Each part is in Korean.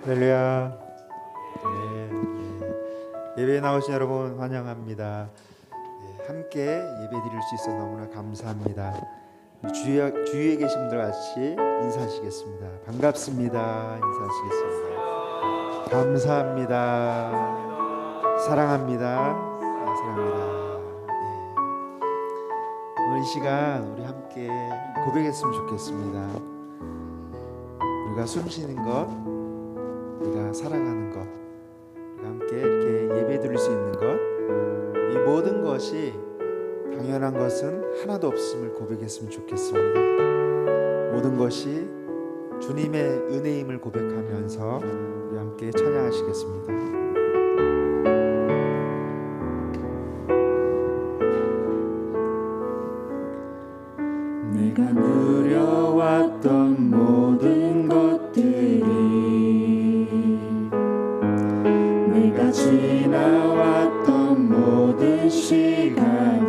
할렐루야. 예배에 나오신 여러분 환영합니다. 함께 예배 드릴 수 있어서 너무나 감사합니다. 주위에 계신 분들 같이 인사하시겠습니다. 반갑습니다. 인사하시겠습니다. 감사합니다. 사랑합니다. 사랑합니다. 오늘 이 시간 우리 함께 고백했으면 좋겠습니다. 우리가 숨쉬는 것, 우리가 사랑하는 것, 우리가 함께 이렇게 예배 드릴 수 있는 것, 이 모든 것이 당연한 것은 하나도 없음을 고백했으면 좋겠습니다. 모든 것이 주님의 은혜임을 고백하면서 우리 함께 찬양하시겠습니다. 내가 누려왔던 모든 것들이, 내가 지나왔던 모든 시간이,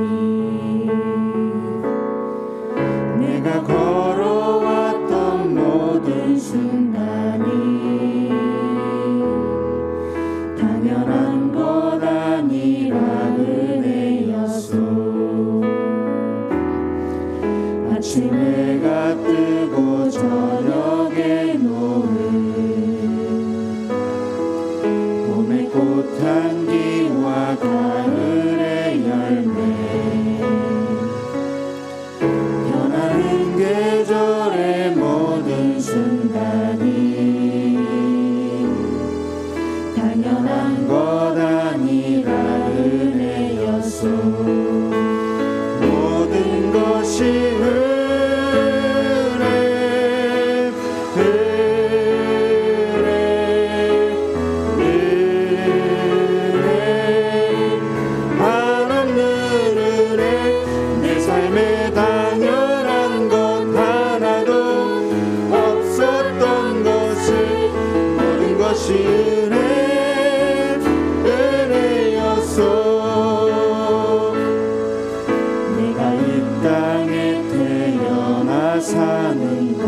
내가 걸어왔던 모든 순간이 당연한 것 아니라 은혜였소. 아침 해가 뜨고 저녁에 노을, 봄의 꽃향기와 가을의 열매, 변하는 계절의 모든 순간이 당연한 것 아니라 은혜였소. 모든 것이 사는 것,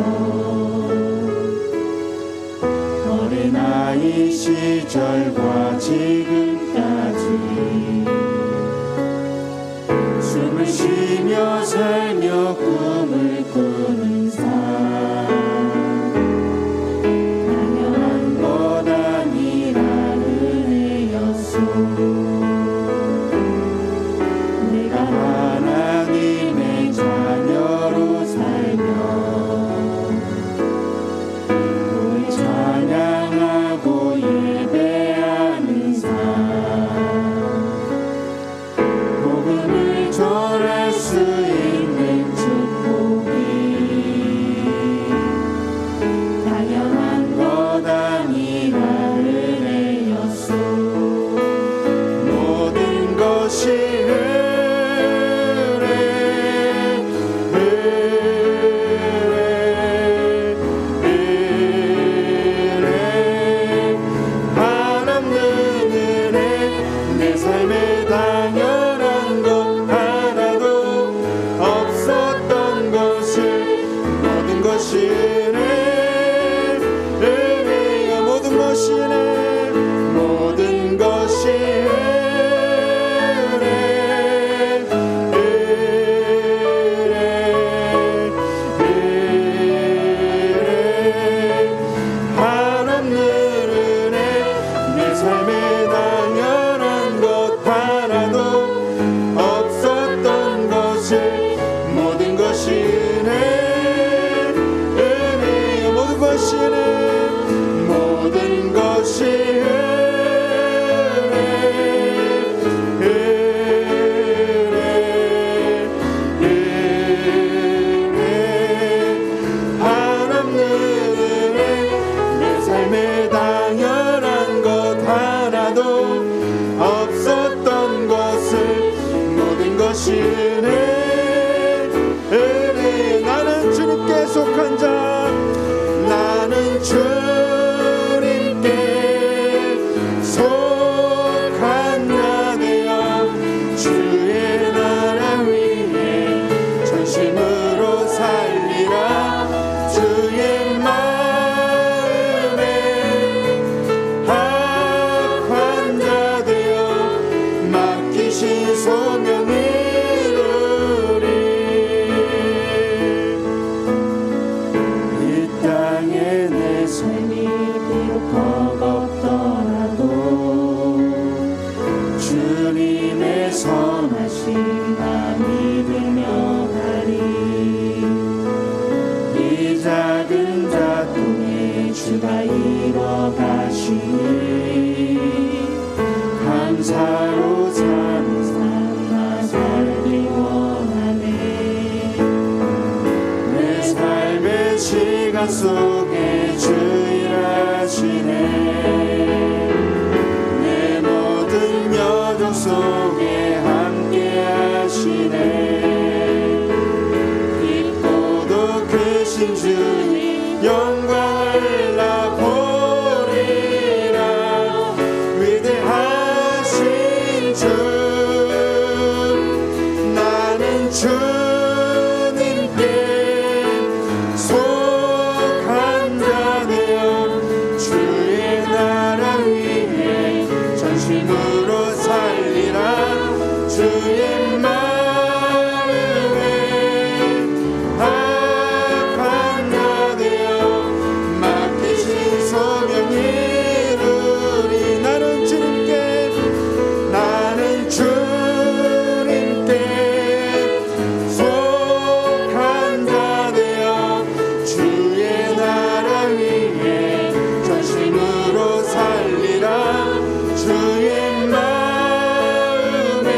어린아이 시절과 지금까지 숨을 쉬며 살며 꿈을 꾸는 삶, 당연한 것 아니라 은혜였소. 내가 하나님의 자녀로 살며 우리 찬양하고 예배하는 삶, 복음을 전할 수 있는 축복이 당연한 것 아니라 은혜였소. 모든 것이 나는 주님께 속한 자, 나는 주님께 속한 자 되어 주의 나라 위해 전심으로 살리라. 주의 마음에 맡기신 소명 이루리. 이 땅에 내 삶이 비록 버겁더라도 주님의 선하신 마음 믿으며 가리. 이 작은 작동에 주가 이뤄 가시니 감사로 사는 삶아 살기 원하네. 내 삶의 시간 속에 주 일하시네. 내 모든 여정 속에 함께 하시네. 깊고도 크신 주님 영광을 나 보리라. 위대하신 주 나는 주님께 속한 자되어 주의 나라 위해 전심으로 살리라. 주의 마음에 합한 자 되어 맡기신 소명 이루리. 나는 주님께 속한 자 되어 주의 나라 위해 전심으로 살리라. 주의 마음에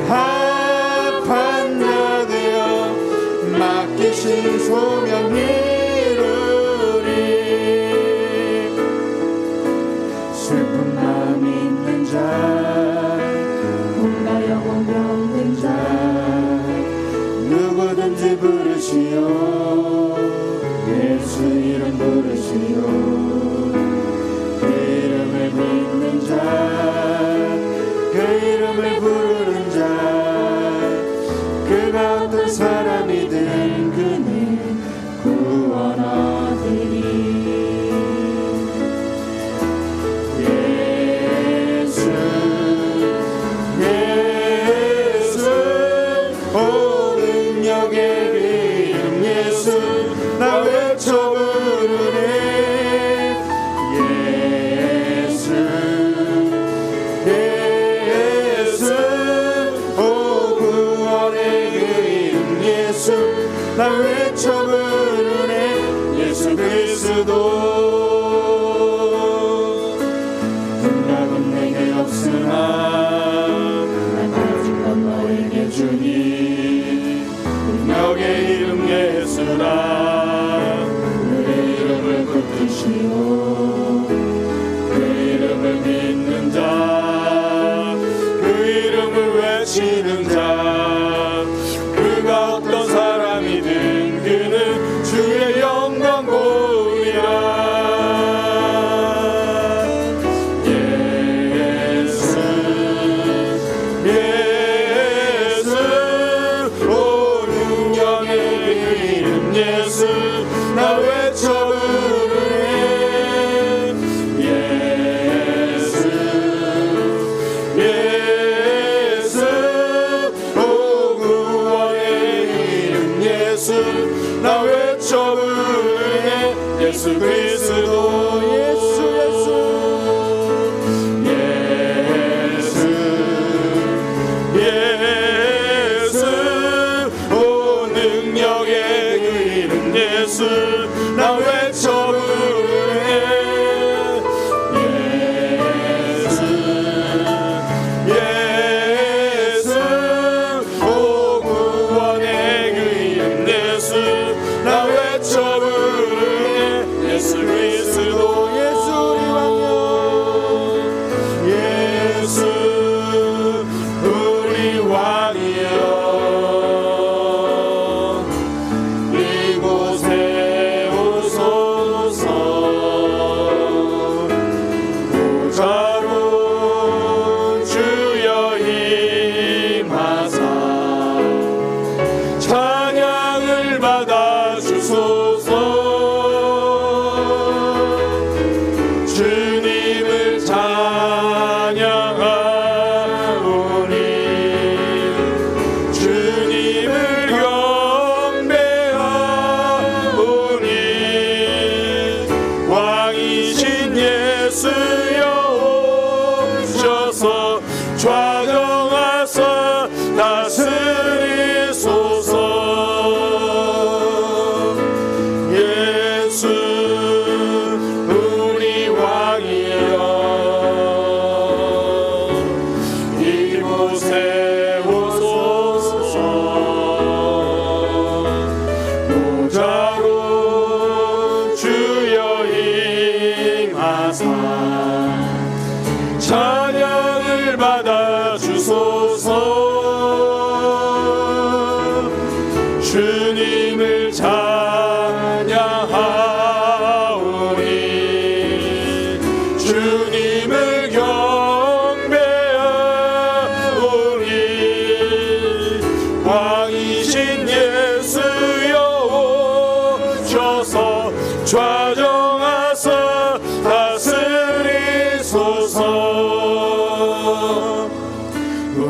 합한 자 되어 맡기신 소명 이루리. 슬픈 마음 있는 자, 몸과 영혼 병든 자, 누구든지 부르시오. 예수 이름 부르시오. 그 이름을 믿는 자, 그 이름을 부르는 자, 그가 어떤 사람이든 그는 구원 얻으리. 예수 오 능력의 그 이름 예수 나 외쳐 부르네. 예수 오 구원의 그 이름 예수 나 외쳐 부르네. 예수 그리스도 생각은 내게 없으나 난 가진 건 너에게 주니 능력의 이름 예수라. 그 이름을 붙드시오. 그 이름을 믿는 자, 그 이름을 외치는 자, 그가 어떤 사람이든 그는 주의 영광 보이라. 예수 오 능력의 그 이름 예수 나 외쳐 부르네. 예수 오 구원의 그 이름 예수 나 외쳐 부르네. 예수 그리스도 예수 오 능력의 그 이름 예수 나 외쳐 부르네. 예수 오 구원의 그 이름 예수 나 외쳐 부르네. 예수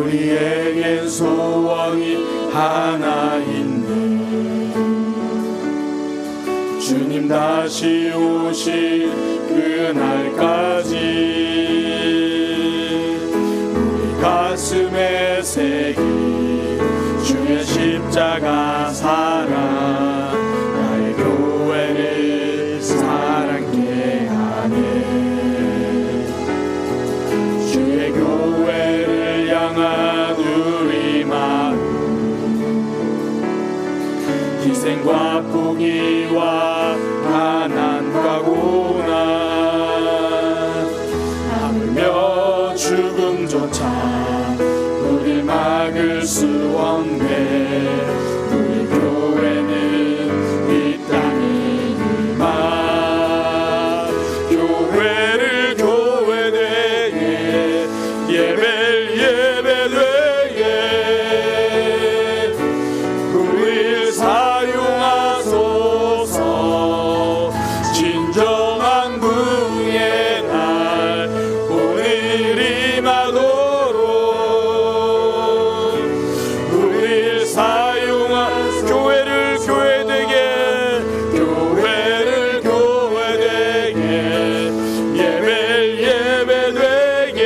우리에겐 소원이 하나 있네. 주님 다시 오실 그날까지 우리 가슴에 새긴 주의 십자가 사랑, 나의 교회를 사랑케 하네. 주의 교회를 향한 우리 마음, 희생과 포기와 가난과 고난, 하물며 죽음조차 우릴 막을 수 없네. 우리 교회는 이 땅에 이만 교회를 교회되게, 예배를 예배되게 우릴 사용하소서. 진정한 부흥의 날 오늘 임하도록 우릴 사용한 교회를 교회되게, 교회를 교회되게, 예배를 예배되게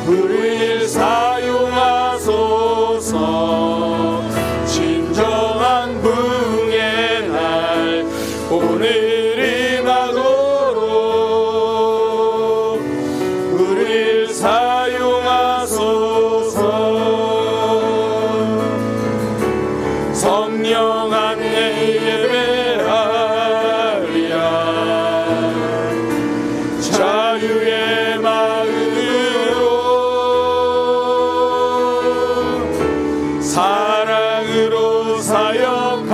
우릴 사용하소서. 진정한 부흥의 날 오늘 임하도록 우릴 사용하소서. 성령 안에 예배하리라. 자유의 마음으로 사랑으로 사역하리라.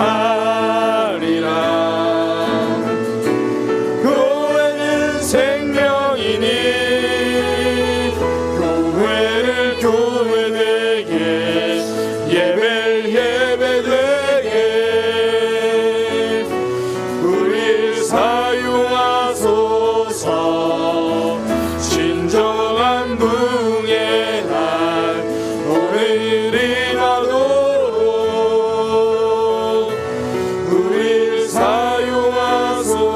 교회는 생명이니 교회를 교회되게, 예배를 예배되게 우릴 사용하소서. 진정한 부흥의 날 오늘 임하도록 우릴 사용하소서.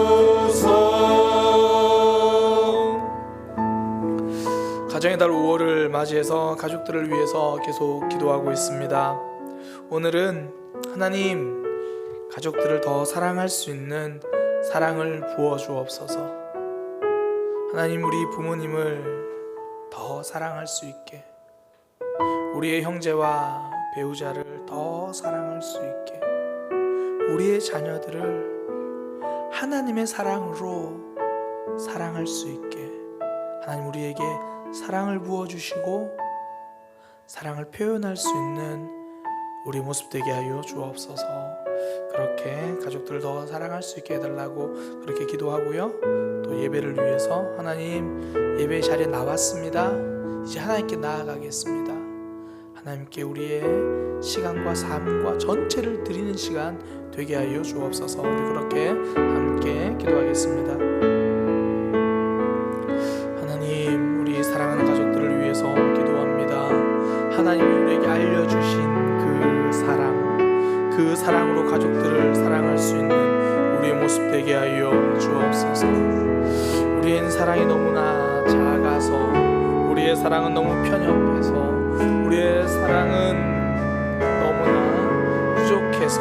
가정의 달 5월을 맞이해서 가족들을 위해서 계속 기도하고 있습니다. 오늘은 하나님, 가족들을 더 사랑할 수 있는 사랑을 부어 주옵소서. 하나님, 우리 부모님을 더 사랑할 수 있게, 우리의 형제와 배우자를 더 사랑할 수 있게, 우리의 자녀들을 하나님의 사랑으로 사랑할 수 있게 하나님 우리에게 사랑을 부어주시고 사랑을 표현할 수 있는 우리 모습 되게 하여 주옵소서. 그렇게 가족들을 더 사랑할 수 있게 해달라고 그렇게 기도하고요. 또 예배를 위해서 하나님, 예배 자리에 나왔습니다. 이제 하나님께 나아가겠습니다. 하나님께 우리의 시간과 삶과 전체를 드리는 시간 되게 하여 주옵소서. 우리 그렇게 함께 기도하겠습니다. 하나님, 우리 사랑하는 가족들을 위해서 기도합니다. 하나님이 우리에게 알려주신 그 사랑으로 가족들을 사랑할 수 있는 우리의 모습 되게 하여 주옵소서. 우리의 사랑이 너무나 작아서, 우리의 사랑은 너무 편협해서, 우리의 사랑은 너무나 부족해서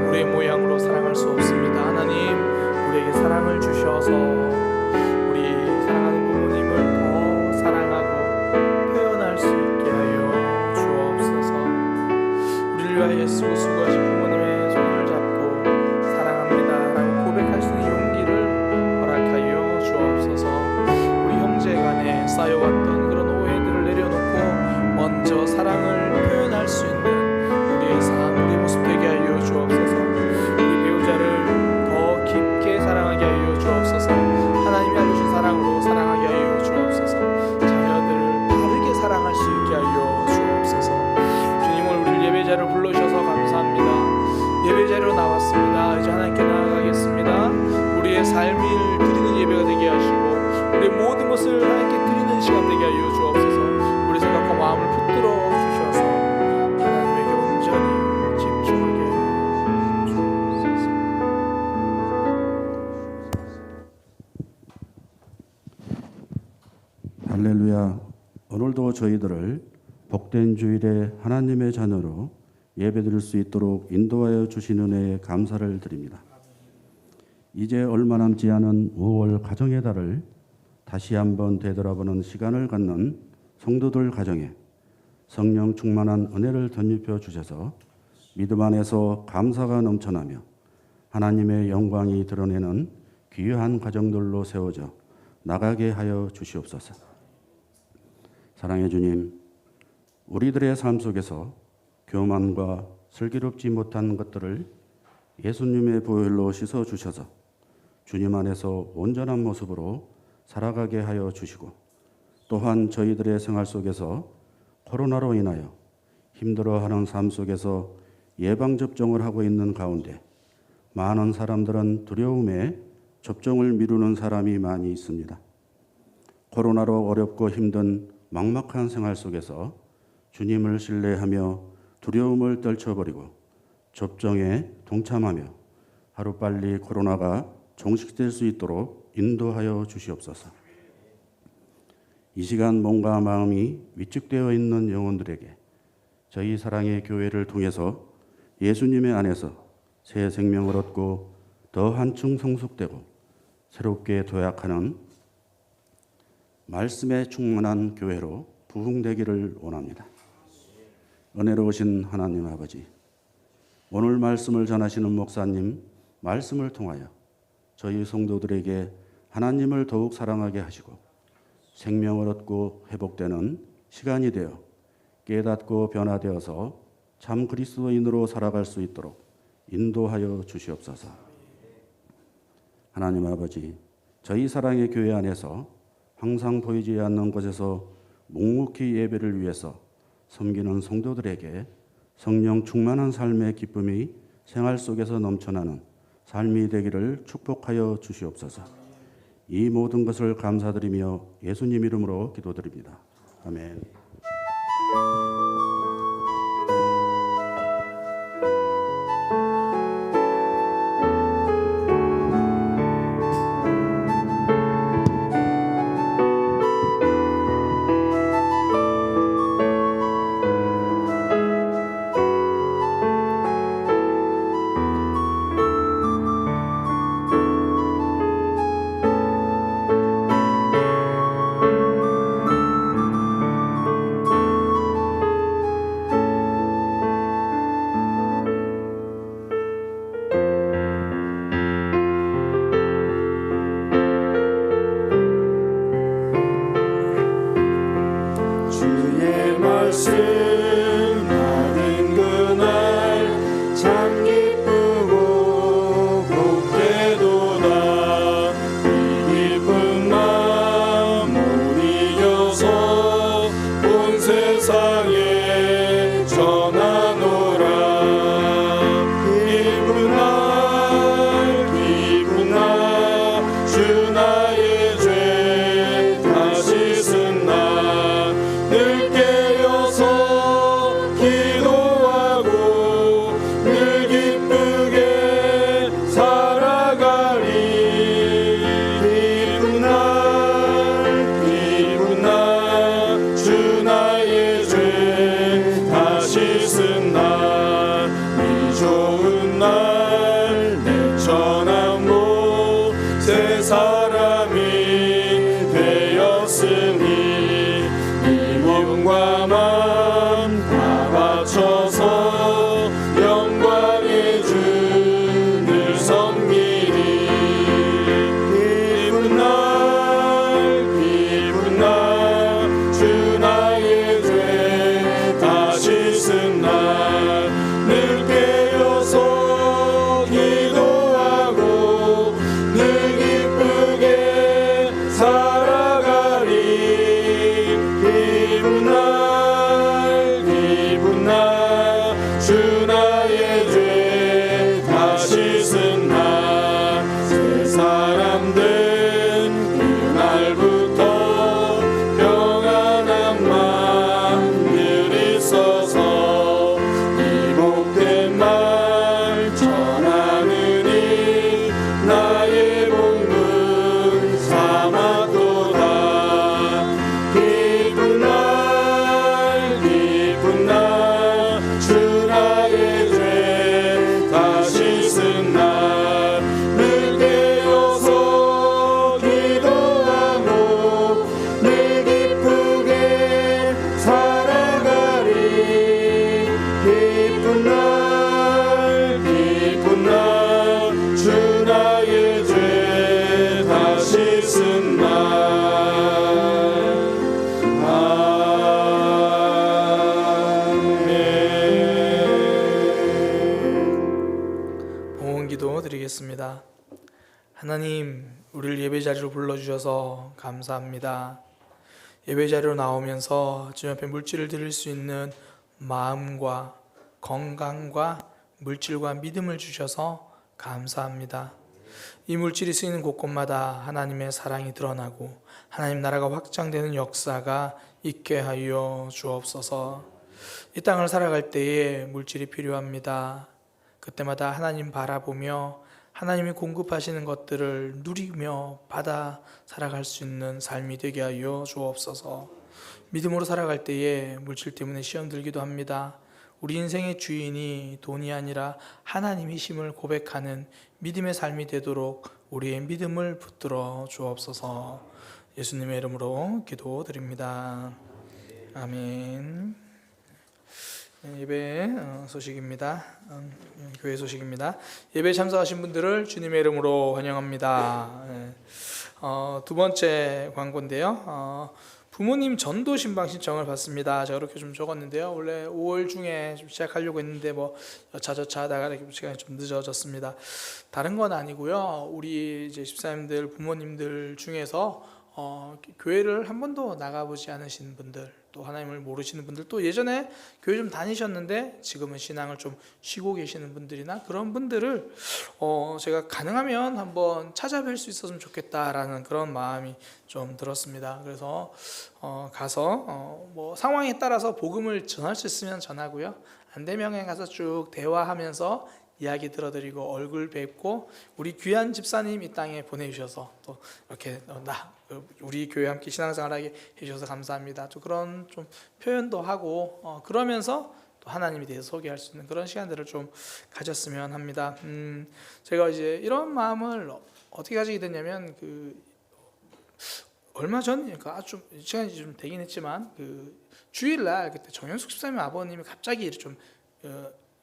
우리의 모양으로 사랑할 수 없습니다. 하나님, 우리에게 사랑을 주셔서 우리 사랑하는 부모님을 더 사랑하고 표현할 수 있게 하여 주옵소서. 우리를 위하여 수고하신 부모님의 손을 잡고 사랑합니다 라고 고백할 수 있는 용기를 허락하여 주옵소서. 우리 형제 간에 쌓여왔던 그런 오해들을 내려놓고 먼저 사랑을 표현할 수 있는 우리의 삶, 우리 모습 되게 하여 주옵소서. 우리 배우자를 더 깊게 사랑하게 하여 주옵소서. 하나님이 알려준 사랑으로 사랑하게 하여 주옵소서. 자녀들을 바르게 사랑할 수 있게 하여 주옵소서. 주님, 오늘 우리를 예배자로 불러주셔서 감사합니다. 예배자로 나왔습니다. 이제 하나님께 나아가겠습니다. 우리의 삶을 드리는 예배가 되게 하시고 우리의 모든 것을 하나님께 드리는 시간 되게 하여 주옵소서. 저희들을 복된 주일에 하나님의 자녀로 예배드릴 수 있도록 인도하여 주신 은혜에 감사를 드립니다. 이제 얼마 남지 않은 5월 가정의 달을 다시 한번 되돌아보는 시간을 갖는 성도들 가정에 성령 충만한 은혜를 덧입혀 주셔서 믿음 안에서 감사가 넘쳐나며 하나님의 영광이 드러내는 귀한 가정들로 세워져 나가게 하여 주시옵소서. 사랑의 주님, 우리들의 삶 속에서 교만과 슬기롭지 못한 것들을 예수님의 보혈로 씻어 주셔서 주님 안에서 온전한 모습으로 살아가게 하여 주시고, 또한 저희들의 생활 속에서 코로나로 인하여 힘들어하는 삶 속에서 예방접종을 하고 있는 가운데 많은 사람들은 두려움에 접종을 미루는 사람이 많이 있습니다. 코로나로 어렵고 힘든 막막한 생활 속에서 주님을 신뢰하며 두려움을 떨쳐버리고 접종에 동참하며 하루빨리 코로나가 종식될 수 있도록 인도하여 주시옵소서. 이 시간 몸과 마음이 위축되어 있는 영혼들에게 저희 사랑의 교회를 통해서 예수님의 안에서 새 생명을 얻고 더 한층 성숙되고 새롭게 도약하는 말씀에 충만한 교회로 부흥되기를 원합니다. 은혜로우신 하나님 아버지, 오늘 말씀을 전하시는 목사님 말씀을 통하여 저희 성도들에게 하나님을 더욱 사랑하게 하시고 생명을 얻고 회복되는 시간이 되어 깨닫고 변화되어서 참 그리스도인으로 살아갈 수 있도록 인도하여 주시옵소서. 하나님 아버지, 저희 사랑의 교회 안에서 항상 보이지 않는 곳에서 묵묵히 예배를 위해서 섬기는 성도들에게 성령 충만한 삶의 기쁨이 생활 속에서 넘쳐나는 삶이 되기를 축복하여 주시옵소서. 이 모든 것을 감사드리며 예수님 이름으로 기도드립니다. 아멘. 주의 말씀 받은 그날 참 기쁘고 복되도다. 이 기쁜 마음 못 이겨서 온 세상에 전하노라. 기쁜 날 주 나의 죄 다 씻은 날 늘 깨어서 기도하고 늘 기쁘게 살아가리. 기쁜 날 주 나의 죄 다 씻은 날 이 좋은 날 내 천한 새 사람이 되었으니 이 몸과 마음 다 바쳐서 영광의 주를 섬기리. 기쁜 날 주 나의 죄 다 씻은 날 늘 깨어서 기도하고 늘 기쁘게 살아가리. 기쁜 날 하나님, 우리를 예배 자리로 불러주셔서 감사합니다. 예배 자리로 나오면서 주님 앞에 물질을 드릴 수 있는 마음과 건강과 물질과 믿음을 주셔서 감사합니다. 이 물질이 쓰이는 곳곳마다 하나님의 사랑이 드러나고 하나님 나라가 확장되는 역사가 있게 하여 주옵소서. 이 땅을 살아갈 때에 물질이 필요합니다. 그때마다 하나님 바라보며 하나님이 공급하시는 것들을 누리며 받아 살아갈 수 있는 삶이 되게 하여 주옵소서. 믿음으로 살아갈 때에 물질 때문에 시험 들기도 합니다. 우리 인생의 주인이 돈이 아니라 하나님이심을 고백하는 믿음의 삶이 되도록 우리의 믿음을 붙들어 주옵소서. 예수님의 이름으로 기도드립니다. 아멘. 예배 소식입니다. 교회 소식입니다. 예배 참석하신 분들을 주님의 이름으로 환영합니다. 두 번째 광고인데요. 부모님 전도 신방 신청을 받습니다. 제가 그렇게 좀 적었는데요. 원래 5월 중에 좀 시작하려고 했는데 뭐 여차저차 하다가 이렇게 시간이 좀 늦어졌습니다. 다른 건 아니고요. 우리 이제 집사님들, 부모님들 중에서 교회를 한 번도 나가보지 않으신 분들, 또 하나님을 모르시는 분들, 또 예전에 교회 좀 다니셨는데 지금은 신앙을 좀 쉬고 계시는 분들이나 그런 분들을 제가 가능하면 한번 찾아뵐 수 있었으면 좋겠다라는 그런 마음이 좀 들었습니다. 그래서 가서 뭐 상황에 따라서 복음을 전할 수 있으면 전하고요. 안 되면 그냥 가서 쭉 대화하면서 이야기 들어드리고 얼굴 뵙고 우리 귀한 집사님 이 땅에 보내주셔서 또 이렇게 우리 교회 함께 신앙생활하게 해주셔서 감사합니다. 또 그런 좀 표현도 하고 그러면서 또 하나님에 대해서 소개할 수 있는 그런 시간들을 좀 가졌으면 합니다. 제가 이제 이런 마음을 어떻게 가지게 됐냐면 얼마 전, 그러니까 아주 시간이 좀 되긴 했지만 주일날 그때 정현숙 집사님 아버님이 갑자기 좀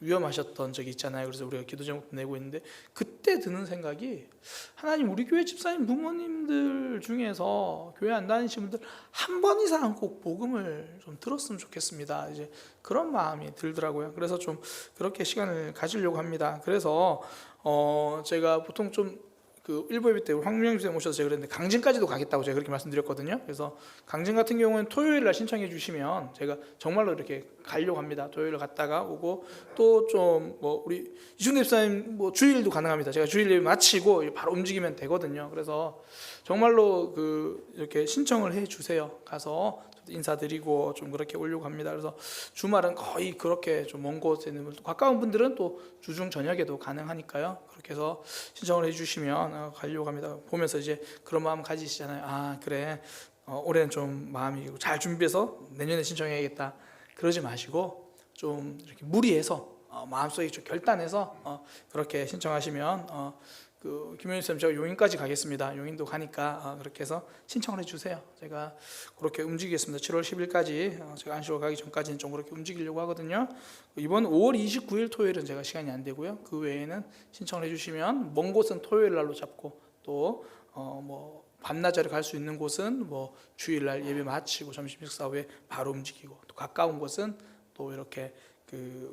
위험하셨던 적이 있잖아요. 그래서 우리가 기도 제목도 내고 있는데 그때 드는 생각이 하나님 우리 교회 집사님 부모님들 중에서 교회 안 다니시는 분들 한 번 이상 꼭 복음을 좀 들었으면 좋겠습니다. 이제 그런 마음이 들더라고요. 그래서 좀 그렇게 시간을 가지려고 합니다. 그래서 제가 보통 좀 일부 예배 때 황명희 집사님 오셔서 제가 그랬는데 강진까지도 가겠다고 제가 그렇게 말씀드렸거든요. 그래서 강진 같은 경우는 토요일 날 신청해 주시면 제가 정말로 이렇게 가려고 합니다. 토요일 갔다가 오고 또 좀 우리 이준대 집사님 주일도 가능합니다. 제가 주일 예배 마치고 바로 움직이면 되거든요. 그래서 정말로 이렇게 신청을 해 주세요. 가서 인사드리고 좀 그렇게 오려고 합니다. 그래서 주말은 거의 그렇게 좀 먼 곳에 있는 분들, 가까운 분들은 또 주중 저녁에도 가능하니까요. 그렇게 해서 신청을 해주시면 가려고 합니다. 보면서 이제 그런 마음 가지시잖아요. 아 그래, 올해는 좀 마음이 잘 준비해서 내년에 신청해야겠다. 그러지 마시고 좀 이렇게 무리해서 마음속에 좀 결단해서 그렇게 신청하시면 김현희 쌤 제가 용인까지 가겠습니다. 용인도 가니까 그렇게 해서 신청을 해주세요. 제가 그렇게 움직이겠습니다. 7월 10일까지 제가 안식월 가기 전까지는 좀 그렇게 움직이려고 하거든요. 이번 5월 29일 토요일은 제가 시간이 안 되고요. 그 외에는 신청을 해주시면 먼 곳은 토요일 날로 잡고 또 밤낮으로 갈 수 있는 곳은 주일날 예배 마치고 점심 식사 후에 바로 움직이고 또 가까운 곳은 또 이렇게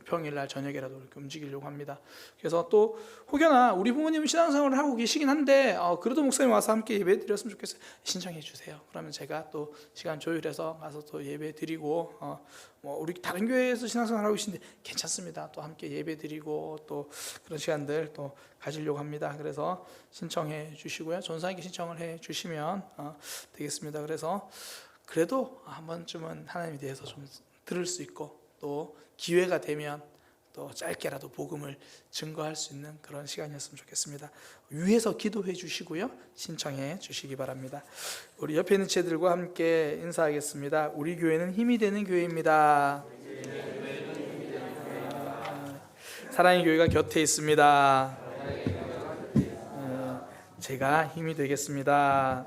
평일날 저녁에라도 이렇게 움직이려고 합니다. 그래서 또 혹여나 우리 부모님은 신앙생활을 하고 계시긴 한데 그래도 목사님 와서 함께 예배 드렸으면 좋겠어요. 신청해 주세요. 그러면 제가 또 시간 조율해서 가서 또 예배 드리고 우리 다른 교회에서 신앙생활 하고 계신데 괜찮습니다. 또 함께 예배 드리고 또 그런 시간들 또 가지려고 합니다. 그래서 신청해 주시고요. 전사에게 신청을 해 주시면 되겠습니다. 그래서 그래도 한 번쯤은 하나님에 대해서 좀 들을 수 있고 또 기회가 되면 또 짧게라도 복음을 증거할 수 있는 그런 시간이었으면 좋겠습니다. 위에서 기도해 주시고요. 신청해 주시기 바랍니다. 우리 옆에 있는 채들과 함께 인사하겠습니다. 우리 교회는 힘이 되는 교회입니다. 사랑의 교회가 곁에 있습니다. 제가 힘이 되겠습니다.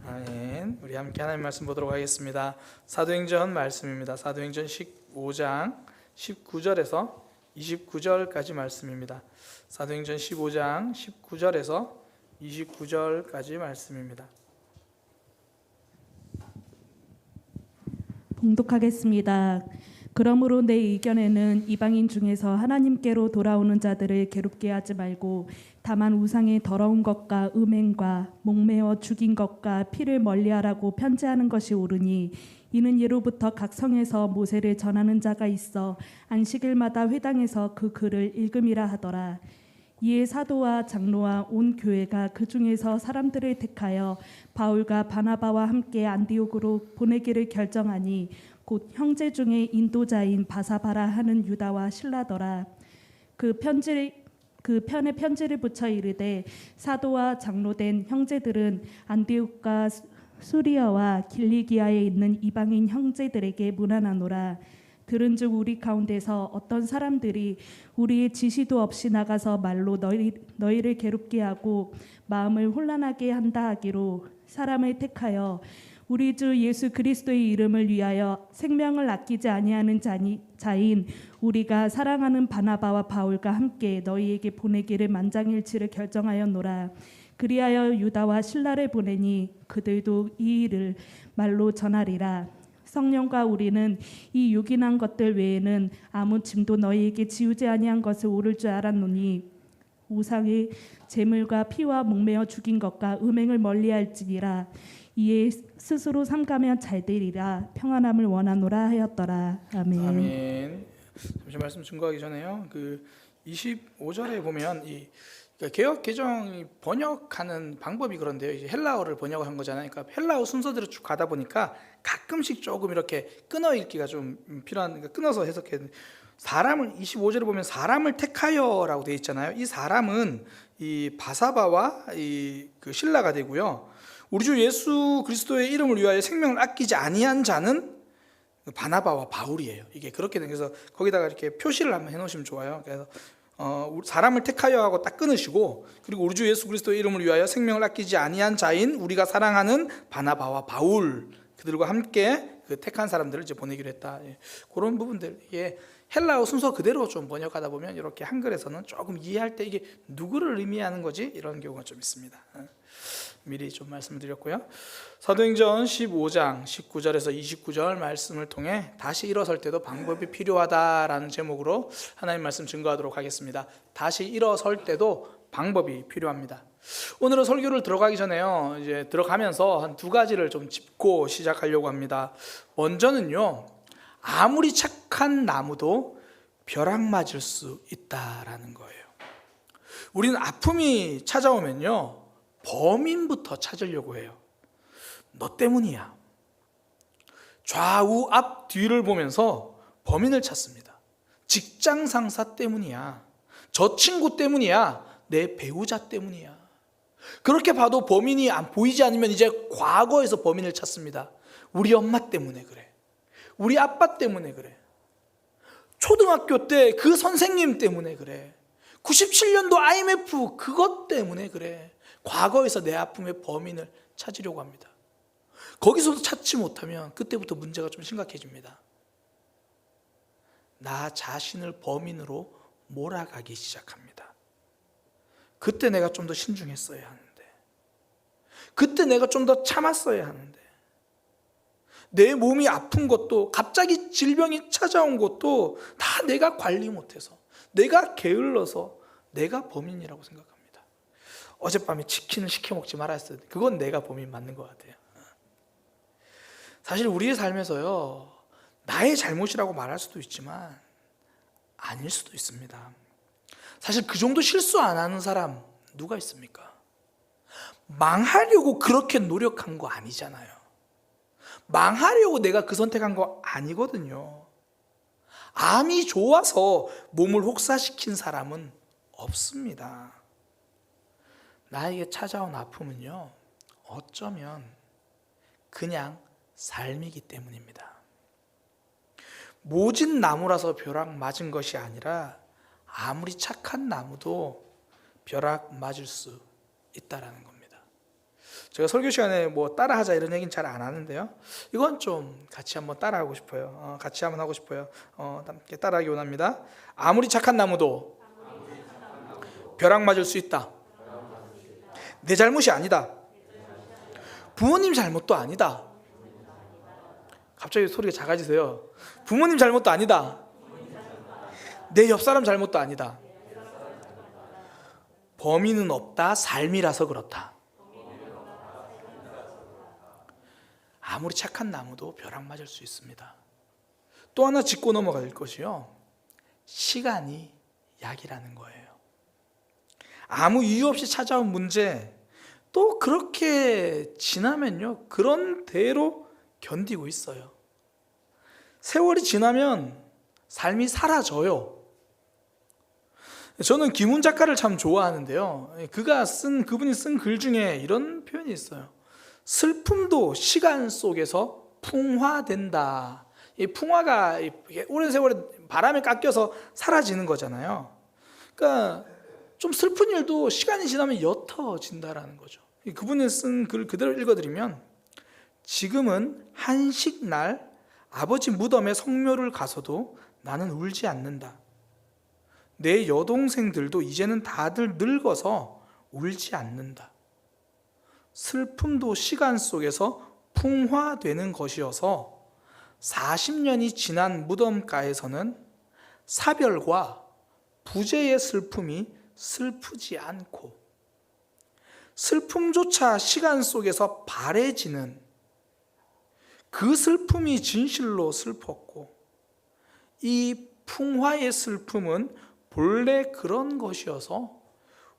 아멘. 우리 함께 하나님 말씀 보도록 하겠습니다. 사도행전 말씀입니다. 사도행전 15장 19절에서 29절까지 말씀입니다. 사도행전 15장 19절에서 29절까지 말씀입니다. 봉독하겠습니다. 그러므로 내 의견에는 이방인 중에서 하나님께로 돌아오는 자들을 괴롭게 하지 말고 다만 우상의 더러운 것과 음행과 목매어 죽인 것과 피를 멀리하라고 편지하는 것이 옳으니 이는 예로부터 각 성에서 모세를 전하는 자가 있어 안식일마다 회당에서 그 글을 읽음이라 하더라. 이에 사도와 장로와 온 교회가 그 중에서 사람들을 택하여 바울과 바나바와 함께 안디옥으로 보내기를 결정하니 곧 형제 중에 인도자인 바사바라 하는 유다와 실라더라. 그 편에 편지를 붙여 이르되 사도와 장로된 형제들은 안디옥과 수리아와 길리기아에 있는 이방인 형제들에게 문안하노라. 들은즉 우리 가운데서 어떤 사람들이 우리의 지시도 없이 나가서 말로 너희를 괴롭게 하고 마음을 혼란하게 한다 하기로 사람을 택하여 우리 주 예수 그리스도의 이름을 위하여 생명을 아끼지 아니하는 자인 우리가 사랑하는 바나바와 바울과 함께 너희에게 보내기를 만장일치를 결정하였노라. 그리하여 유다와 실라를 보내니 그들도 이 일을 말로 전하리라. 성령과 우리는 이 요긴한 것들 외에는 아무 짐도 너희에게 지우지 아니한 것을 옳을 줄 알았노니 우상의 제물과 피와 목매어 죽인 것과 음행을 멀리할지니라. 이에 스스로 삼가면 잘 되리라. 평안함을 원하노라 하였더라. 아멘. 아멘. 잠시 말씀 증거하기 전에요. 그 25절에 보면 이 개역 개정이 번역하는 방법이 그런데요. 이제 헬라어를 번역한 거잖아요. 그러니까 헬라어 순서대로 쭉 가다 보니까 가끔씩 조금 이렇게 끊어 읽기가 좀 필요한, 그러니까 끊어서 해석해야 돼. 사람을 25절에 보면 사람을 택하여라고 되어 있잖아요. 이 사람은 이 바사바와 그 실라가 되고요. 우리 주 예수 그리스도의 이름을 위하여 생명을 아끼지 아니한 자는 바나바와 바울이에요. 이게 그렇게 된, 그래서 거기다가 이렇게 표시를 한번 해놓으시면 좋아요. 그래서 사람을 택하여 하고 딱 끊으시고, 그리고 우리 주 예수 그리스도의 이름을 위하여 생명을 아끼지 아니한 자인 우리가 사랑하는 바나바와 바울, 그들과 함께 그 택한 사람들을 이제 보내기로 했다. 예. 그런 부분들, 예. 헬라어 순서 그대로 좀 번역하다 보면 이렇게 한글에서는 조금 이해할 때 이게 누구를 의미하는 거지? 이런 경우가 좀 있습니다. 미리 좀 말씀을 드렸고요. 사도행전 15장 19절에서 29절 말씀을 통해 다시 일어설 때도 방법이 필요하다라는 제목으로 하나님 말씀 증거하도록 하겠습니다. 다시 일어설 때도 방법이 필요합니다. 오늘은 설교를 들어가기 전에요, 이제 들어가면서 한 두 가지를 좀 짚고 시작하려고 합니다. 먼저는요, 아무리 착한 나무도 벼락 맞을 수 있다라는 거예요. 우리는 아픔이 찾아오면요, 범인부터 찾으려고 해요. 너 때문이야. 좌우 앞 뒤를 보면서 범인을 찾습니다. 직장 상사 때문이야. 저 친구 때문이야. 내 배우자 때문이야. 그렇게 봐도 범인이 보이지 않으면 이제 과거에서 범인을 찾습니다. 우리 엄마 때문에 그래. 우리 아빠 때문에 그래. 초등학교 때 그 선생님 때문에 그래. 97년도 IMF 그것 때문에 그래. 과거에서 내 아픔의 범인을 찾으려고 합니다. 거기서도 찾지 못하면 그때부터 문제가 좀 심각해집니다. 나 자신을 범인으로 몰아가기 시작합니다. 그때 내가 좀 더 신중했어야 하는데, 그때 내가 좀 더 참았어야 하는데, 내 몸이 아픈 것도, 갑자기 질병이 찾아온 것도 다 내가 관리 못해서, 내가 게을러서 내가 범인이라고 생각합니다. 어젯밤에 치킨을 시켜 먹지 말았어야 돼. 그건 내가 범인 맞는 것 같아요. 사실 우리의 삶에서요, 나의 잘못이라고 말할 수도 있지만 아닐 수도 있습니다. 사실 그 정도 실수 안 하는 사람 누가 있습니까? 망하려고 그렇게 노력한 거 아니잖아요. 망하려고 내가 그 선택한 거 아니거든요. 암이 좋아서 몸을 혹사시킨 사람은 없습니다. 나에게 찾아온 아픔은요, 어쩌면 그냥 삶이기 때문입니다. 모진 나무라서 벼락 맞은 것이 아니라 아무리 착한 나무도 벼락 맞을 수 있다라는 겁니다. 제가 설교 시간에 뭐 따라하자 이런 얘기는 잘 안 하는데요, 이건 좀 같이 한번 따라하고 싶어요. 같이 한번 하고 싶어요. 함께 따라하기 원합니다. 아무리 착한 나무도 벼락 맞을 수 있다. 내 잘못이 아니다. 부모님 잘못도 아니다. 갑자기 소리가 작아지세요. 부모님 잘못도 아니다. 내 옆 사람 잘못도 아니다. 범인은 없다. 삶이라서 그렇다. 아무리 착한 나무도 벼락 맞을 수 있습니다. 또 하나 짚고 넘어갈 것이요, 시간이 약이라는 거예요. 아무 이유 없이 찾아온 문제, 또 그렇게 지나면요, 그런 대로 견디고 있어요. 세월이 지나면 삶이 사라져요. 저는 김훈 작가를 참 좋아하는데요, 그분이 쓴 글 중에 이런 표현이 있어요. 슬픔도 시간 속에서 풍화된다. 이 풍화가 오랜 세월에 바람에 깎여서 사라지는 거잖아요. 그러니까 좀 슬픈 일도 시간이 지나면 옅어진다라는 거죠. 그분이 쓴 글 그대로 읽어드리면, 지금은 한식날 아버지 무덤에 성묘를 가서도 나는 울지 않는다. 내 여동생들도 이제는 다들 늙어서 울지 않는다. 슬픔도 시간 속에서 풍화되는 것이어서 40년이 지난 무덤가에서는 사별과 부재의 슬픔이 슬프지 않고, 슬픔조차 시간 속에서 바래지는 그 슬픔이 진실로 슬펐고, 이 풍화의 슬픔은 본래 그런 것이어서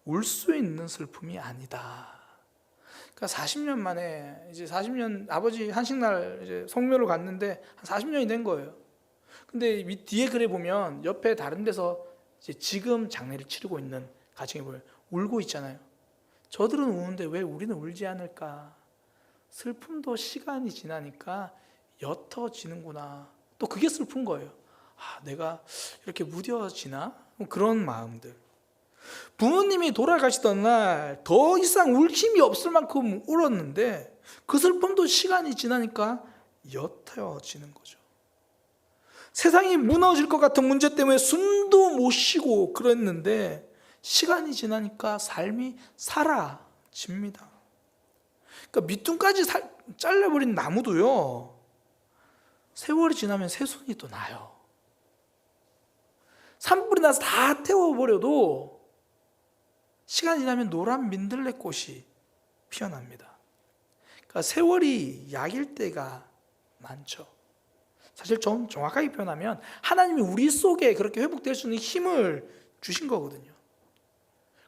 울 수 있는 슬픔이 아니다. 그러니까 40년 만에, 이제 40년, 아버지 한식날 이제 성묘를 갔는데 한 40년이 된 거예요. 근데 뒤에 글에 보면 옆에 다른 데서 이제 지금 장례를 치르고 있는 가정이 보여요. 울고 있잖아요. 저들은 우는데 왜 우리는 울지 않을까? 슬픔도 시간이 지나니까 옅어지는구나. 또 그게 슬픈 거예요. 내가 이렇게 무뎌지나? 그런 마음들. 부모님이 돌아가시던 날 더 이상 울 힘이 없을 만큼 울었는데 그 슬픔도 시간이 지나니까 옅어지는 거죠. 세상이 무너질 것 같은 문제 때문에 숨도 못 쉬고 그랬는데 시간이 지나니까 삶이 사라집니다. 그러니까 밑둥까지 잘라버린 나무도요, 세월이 지나면 새순이 또 나요. 산불이 나서 다 태워버려도 시간이 지나면 노란 민들레꽃이 피어납니다. 그러니까 세월이 약일 때가 많죠. 사실 좀 정확하게 표현하면 하나님이 우리 속에 그렇게 회복될 수 있는 힘을 주신 거거든요.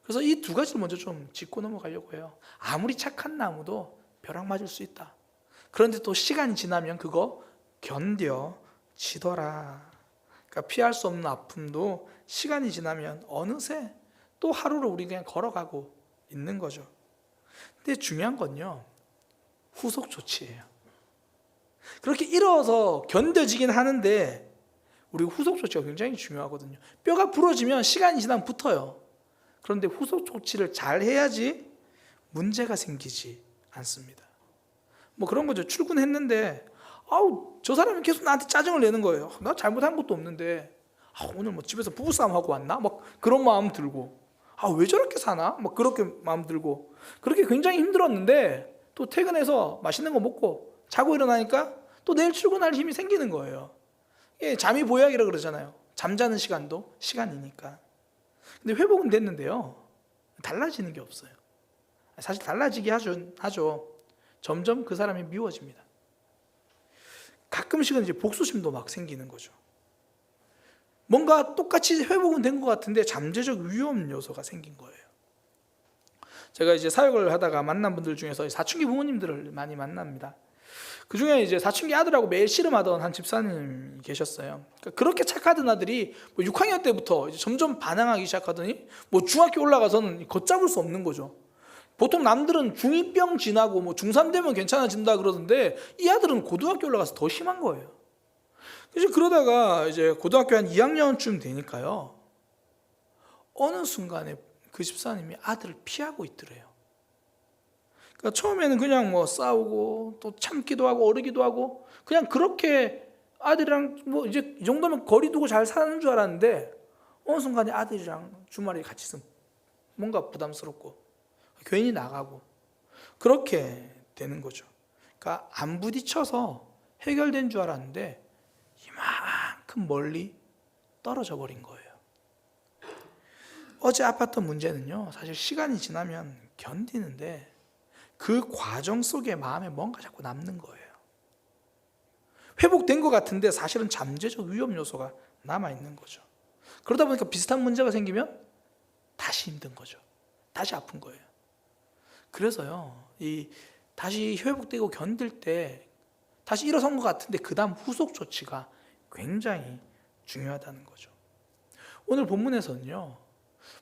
그래서 이 두 가지를 먼저 좀 짚고 넘어가려고 해요. 아무리 착한 나무도 벼락 맞을 수 있다. 그런데 또 시간이 지나면 그거 견뎌지더라. 그러니까 피할 수 없는 아픔도 시간이 지나면 어느새 또 하루를 우리 그냥 걸어가고 있는 거죠. 근데 중요한 건요, 후속 조치예요. 그렇게 일어서 견뎌지긴 하는데 우리 후속 조치가 굉장히 중요하거든요. 뼈가 부러지면 시간이 지나면 붙어요. 그런데 후속 조치를 잘 해야지 문제가 생기지 않습니다. 뭐 그런 거죠. 출근했는데 저 사람이 계속 나한테 짜증을 내는 거예요. 나 잘못한 것도 없는데 오늘 뭐 집에서 부부싸움 하고 왔나? 막 그런 마음 들고, 왜 저렇게 사나? 막 그렇게 마음 들고, 그렇게 굉장히 힘들었는데 또 퇴근해서 맛있는 거 먹고 자고 일어나니까 또 내일 출근할 힘이 생기는 거예요. 잠이 보약이라고 그러잖아요. 잠자는 시간도 시간이니까. 근데 회복은 됐는데요, 달라지는 게 없어요. 사실 달라지게 하죠. 점점 그 사람이 미워집니다. 가끔씩은 이제 복수심도 막 생기는 거죠. 뭔가 똑같이 회복은 된 것 같은데 잠재적 위험 요소가 생긴 거예요. 제가 이제 사역을 하다가 만난 분들 중에서 사춘기 부모님들을 많이 만납니다. 그 중에 이제 사춘기 아들하고 매일 씨름하던 한 집사님이 계셨어요. 그러니까 그렇게 착하던 아들이 6학년 때부터 이제 점점 반항하기 시작하더니 중학교 올라가서는 걷잡을 수 없는 거죠. 보통 남들은 중2병 지나고 중3 되면 괜찮아진다 그러던데 이 아들은 고등학교 올라가서 더 심한 거예요. 이제 그러다가 이제 고등학교 한 2학년쯤 되니까요, 어느 순간에 그 집사님이 아들을 피하고 있더래요. 그러니까 처음에는 그냥 싸우고 또 참기도 하고 어르기도 하고 그냥 그렇게 아들이랑 이제 이 정도면 거리 두고 잘 사는 줄 알았는데 어느 순간에 아들이랑 주말에 같이 있으면 뭔가 부담스럽고 괜히 나가고 그렇게 되는 거죠. 그러니까 안 부딪혀서 해결된 줄 알았는데 이만큼 멀리 떨어져 버린 거예요. 어제 아팠던 문제는요, 사실 시간이 지나면 견디는데 그 과정 속에 마음에 뭔가 자꾸 남는 거예요. 회복된 것 같은데 사실은 잠재적 위험 요소가 남아있는 거죠. 그러다 보니까 비슷한 문제가 생기면 다시 힘든 거죠. 다시 아픈 거예요. 그래서요, 다시 회복되고 견딜 때 다시 일어선 것 같은데 그 다음 후속 조치가 굉장히 중요하다는 거죠. 오늘 본문에서는요,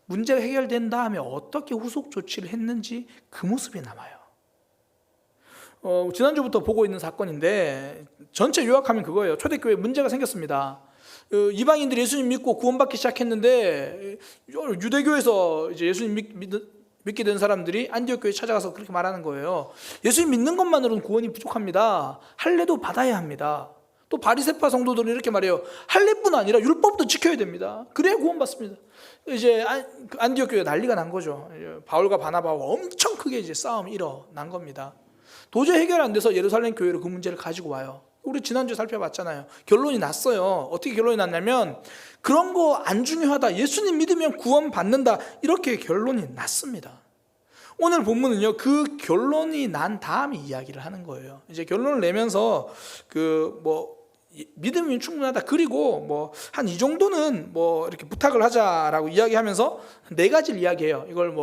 문제가 해결된 다음에 어떻게 후속 조치를 했는지 그 모습이 남아요. 지난주부터 보고 있는 사건인데 전체 요약하면 그거예요. 초대교회에 문제가 생겼습니다. 이방인들이 예수님 믿고 구원받기 시작했는데 유대교에서 이제 예수님 믿게 된 사람들이 안디옥 교회에 찾아가서 그렇게 말하는 거예요. 예수님 믿는 것만으로는 구원이 부족합니다. 할례도 받아야 합니다. 또 바리새파 성도들은 이렇게 말해요. 할례뿐 아니라 율법도 지켜야 됩니다. 그래야 구원받습니다. 이제 안디옥 교회가 난리가 난 거죠. 바울과 바나바와 엄청 크게 이제 싸움이 일어난 겁니다. 도저히 해결 안 돼서 예루살렘 교회로 그 문제를 가지고 와요. 우리 지난주에 살펴봤잖아요. 결론이 났어요. 어떻게 결론이 났냐면 그런 거 안 중요하다. 예수님 믿으면 구원 받는다. 이렇게 결론이 났습니다. 오늘 본문은요, 그 결론이 난 다음에 이야기를 하는 거예요. 이제 결론을 내면서 믿음이 충분하다. 그리고 한 이 정도는 이렇게 부탁을 하자라고 이야기하면서 4가지를 이야기해요. 이걸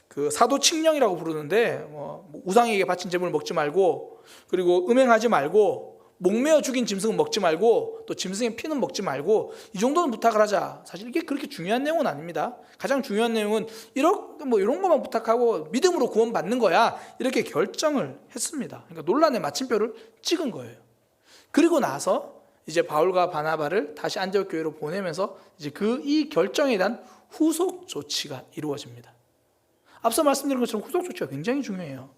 그 사도 칙령이라고 부르는데 우상에게 바친 제물을 먹지 말고, 그리고 음행하지 말고, 목매어 죽인 짐승은 먹지 말고, 또 짐승의 피는 먹지 말고, 이 정도는 부탁을 하자. 사실 이게 그렇게 중요한 내용은 아닙니다. 가장 중요한 내용은 이런 것만 부탁하고 믿음으로 구원받는 거야, 이렇게 결정을 했습니다. 그러니까 논란의 마침표를 찍은 거예요. 그리고 나서 이제 바울과 바나바를 다시 안디옥 교회로 보내면서 이제 이 결정에 대한 후속 조치가 이루어집니다. 앞서 말씀드린 것처럼 후속 조치가 굉장히 중요해요.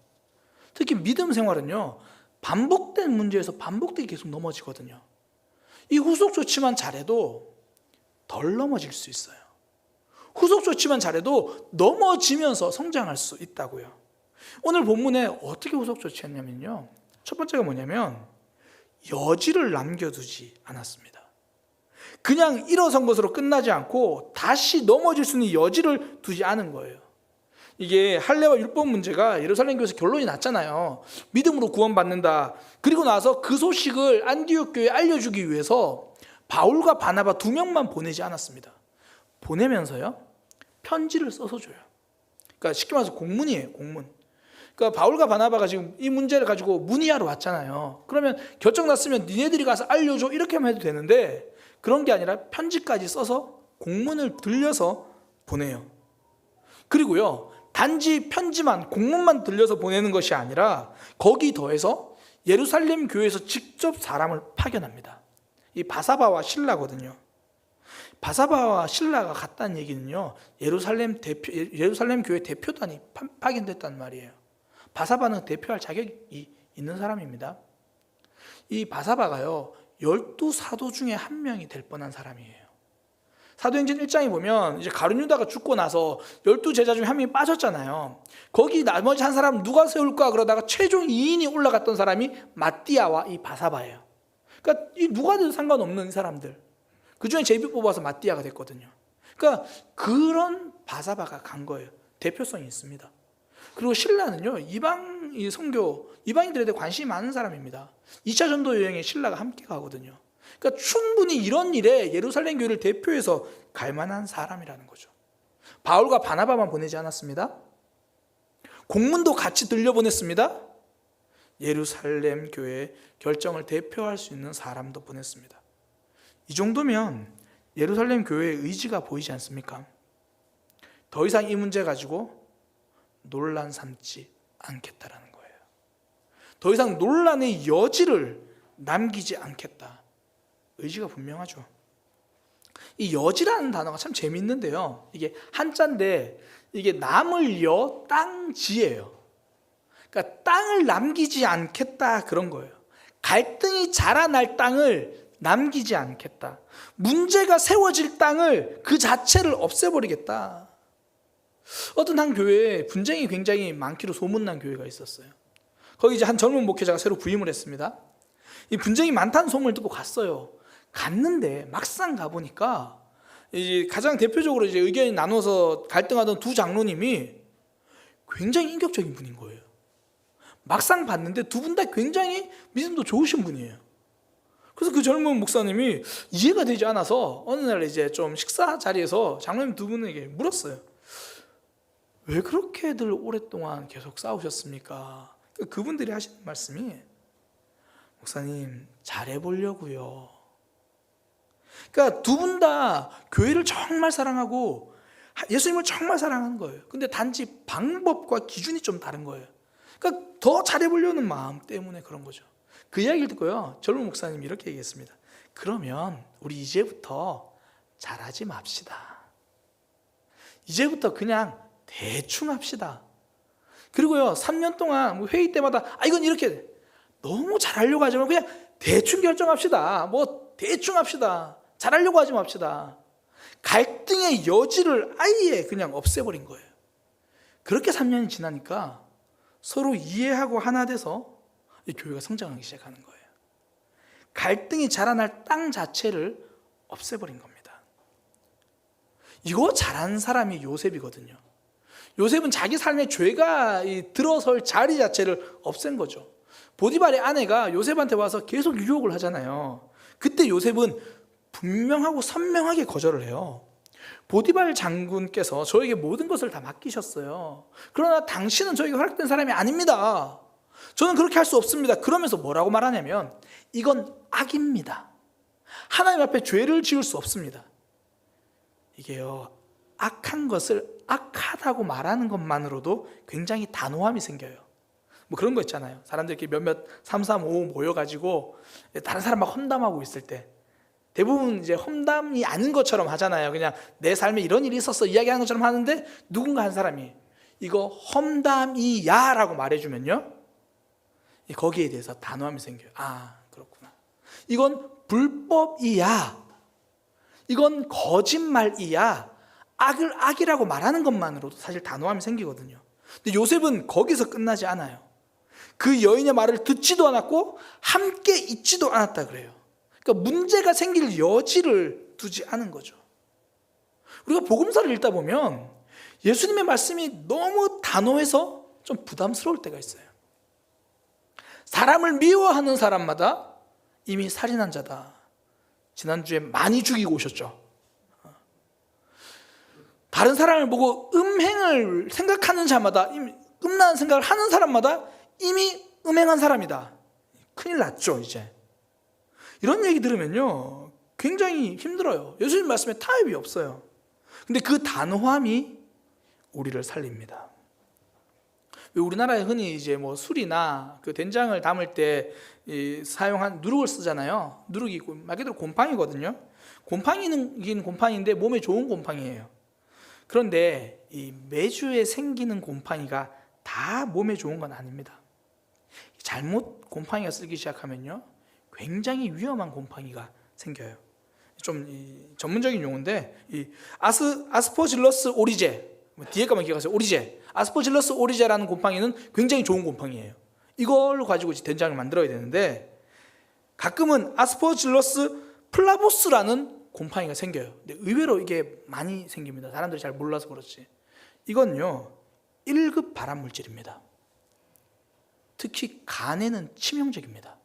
특히 믿음 생활은요, 반복된 문제에서 반복되게 계속 넘어지거든요. 이 후속 조치만 잘해도 덜 넘어질 수 있어요. 후속 조치만 잘해도 넘어지면서 성장할 수 있다고요. 오늘 본문에 어떻게 후속 조치했냐면요, 첫 번째가 뭐냐면 여지를 남겨두지 않았습니다. 그냥 일어선 것으로 끝나지 않고 다시 넘어질 수 있는 여지를 두지 않은 거예요. 이게 할례와 율법 문제가 예루살렘 교회에서 결론이 났잖아요. 믿음으로 구원받는다. 그리고 나서 그 소식을 안디옥 교회에 알려주기 위해서 바울과 바나바 2명만 보내지 않았습니다. 보내면서요, 편지를 써서 줘요. 그러니까 쉽게 말해서 공문이에요, 공문. 그러니까 바울과 바나바가 지금 이 문제를 가지고 문의하러 왔잖아요. 그러면 결정 났으면 니네들이 가서 알려줘, 이렇게만 해도 되는데 그런 게 아니라 편지까지 써서 공문을 들려서 보내요. 그리고요, 단지 편지만, 공문만 들려서 보내는 것이 아니라 거기 더해서 예루살렘 교회에서 직접 사람을 파견합니다. 이 바사바와 실라거든요. 바사바와 실라가 갔다는 얘기는요, 예루살렘 교회 대표단이 파견됐다는 말이에요. 바사바는 대표할 자격이 있는 사람입니다. 이 바사바가요, 12사도 중에 한 명이 될 뻔한 사람이에요. 사도행전 1장에 보면 이제 가룟 유다가 죽고 나서 12제자 중에 한 명이 빠졌잖아요. 거기 나머지 한 사람 누가 세울까 그러다가 최종 2인이 올라갔던 사람이 마띠아와 이 바사바예요. 그러니까 이 누가 돼도 상관없는 사람들, 그 중에 제비 뽑아서 마띠아가 됐거든요. 그러니까 그런 바사바가 간 거예요. 대표성이 있습니다. 그리고 신라는요, 이방인들에 대해 관심이 많은 사람입니다. 2차 전도 여행에 신라가 함께 가거든요. 그러니까 충분히 이런 일에 예루살렘 교회를 대표해서 갈 만한 사람이라는 거죠. 바울과 바나바만 보내지 않았습니다. 공문도 같이 들려보냈습니다. 예루살렘 교회의 결정을 대표할 수 있는 사람도 보냈습니다. 이 정도면 예루살렘 교회의 의지가 보이지 않습니까? 더 이상 이 문제 가지고 논란 삼지 않겠다라는 거예요. 더 이상 논란의 여지를 남기지 않겠다. 의지가 분명하죠. 이 여지라는 단어가 참 재밌는데요, 이게 한자인데 이게 남을 여 땅지예요. 그러니까 땅을 남기지 않겠다, 그런 거예요. 갈등이 자라날 땅을 남기지 않겠다. 문제가 세워질 땅을 그 자체를 없애버리겠다. 어떤 한 교회에 분쟁이 굉장히 많기로 소문난 교회가 있었어요. 거기 이제 한 젊은 목회자가 새로 부임을 했습니다. 이 분쟁이 많다는 소문을 듣고 갔어요. 갔는데 막상 가보니까 이제 가장 대표적으로 이제 의견이 나눠서 갈등하던 두 장로님이 굉장히 인격적인 분인 거예요. 막상 봤는데 두 분 다 굉장히 믿음도 좋으신 분이에요. 그래서 그 젊은 목사님이 이해가 되지 않아서 어느 날 이제 좀 식사 자리에서 장로님 두 분에게 물었어요. 왜 그렇게들 오랫동안 계속 싸우셨습니까? 그분들이 하시는 말씀이, 목사님 잘해보려고요. 그러니까 두 분 다 교회를 정말 사랑하고 예수님을 정말 사랑하는 거예요. 근데 단지 방법과 기준이 좀 다른 거예요. 그러니까 더 잘해보려는 마음 때문에 그런 거죠. 그 이야기를 듣고요, 젊은 목사님이 이렇게 얘기했습니다. 그러면 우리 이제부터 잘하지 맙시다. 이제부터 그냥 대충 합시다. 그리고요, 3년 동안 뭐 회의 때마다 이건 이렇게 너무 잘하려고 하지 말고 그냥 대충 결정합시다. 뭐 대충 합시다. 잘하려고 하지 맙시다. 갈등의 여지를 아예 그냥 없애버린 거예요. 그렇게 3년이 지나니까 서로 이해하고 하나 돼서 이 교회가 성장하기 시작하는 거예요. 갈등이 자라날 땅 자체를 없애버린 겁니다. 이거 잘하는 사람이 요셉이거든요. 요셉은 자기 삶의 죄가 들어설 자리 자체를 없앤 거죠. 보디발의 아내가 요셉한테 와서 계속 유혹을 하잖아요. 그때 요셉은 분명하고 선명하게 거절을 해요. 보디발 장군께서 저에게 모든 것을 다 맡기셨어요. 그러나 당신은 저에게 허락된 사람이 아닙니다. 저는 그렇게 할 수 없습니다. 그러면서 뭐라고 말하냐면, 이건 악입니다. 하나님 앞에 죄를 지을 수 없습니다. 이게요, 악한 것을 악하다고 말하는 것만으로도 굉장히 단호함이 생겨요. 뭐 그런 거 있잖아요. 사람들끼리 몇몇 3, 3, 5 모여가지고 다른 사람 막 험담하고 있을 때 대부분 이제 험담이 아닌 것처럼 하잖아요. 그냥 내 삶에 이런 일이 있었어 이야기하는 것처럼 하는데, 누군가 한 사람이 이거 험담이야 라고 말해주면요, 거기에 대해서 단호함이 생겨요. 아, 그렇구나. 이건 불법이야. 이건 거짓말이야. 악을 악이라고 말하는 것만으로도 사실 단호함이 생기거든요. 근데 요셉은 거기서 끝나지 않아요. 그 여인의 말을 듣지도 않았고 함께 있지도 않았다 그래요. 그러니까 문제가 생길 여지를 두지 않은 거죠. 우리가 복음서를 읽다 보면 예수님의 말씀이 너무 단호해서 좀 부담스러울 때가 있어요. 사람을 미워하는 사람마다 이미 살인한 자다. 지난주에 많이 죽이고 오셨죠. 다른 사람을 보고 음행을 생각하는 자마다, 이미 음란한 생각을 하는 사람마다 이미 음행한 사람이다. 큰일 났죠 이제. 이런 얘기 들으면요 굉장히 힘들어요. 예수님 말씀에 타협이 없어요. 근데 그 단호함이 우리를 살립니다. 우리나라에 흔히 이제 뭐 술이나 그 된장을 담을 때 사용한 누룩을 쓰잖아요. 누룩이 말 그대로 곰팡이거든요. 곰팡이는 곰팡이인데 몸에 좋은 곰팡이에요. 그런데 이 매주에 생기는 곰팡이가 다 몸에 좋은 건 아닙니다. 잘못 곰팡이가 쓰기 시작하면요 굉장히 위험한 곰팡이가 생겨요. 좀 전문적인 용어인데, 이 아스퍼질러스 오리제, 뒤에 거만 기억하세요. 오리제, 아스퍼질러스 오리제라는 곰팡이는 굉장히 좋은 곰팡이에요. 이걸 가지고 된장을 만들어야 되는데, 가끔은 아스퍼질러스 플라보스라는 곰팡이가 생겨요. 근데 의외로 이게 많이 생깁니다. 사람들이 잘 몰라서 그렇지. 이건요 1급 발암물질입니다. 특히 간에는 치명적입니다.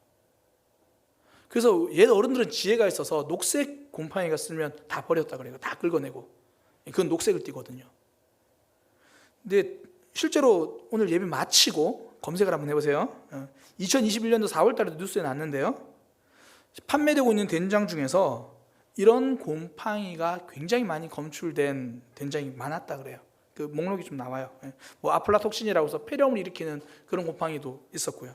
그래서 옛 어른들은 지혜가 있어서 녹색 곰팡이가 쓰면 다 버렸다 그래요. 다 긁어내고. 그건 녹색을 띠거든요. 근데 실제로 오늘 예배 마치고 검색을 한번 해보세요. 2021년도 4월 달에도 뉴스에 났는데요, 판매되고 있는 된장 중에서 이런 곰팡이가 굉장히 많이 검출된 된장이 많았다 그래요. 그 목록이 좀 나와요. 뭐 아플라톡신이라고 해서 폐렴을 일으키는 그런 곰팡이도 있었고요.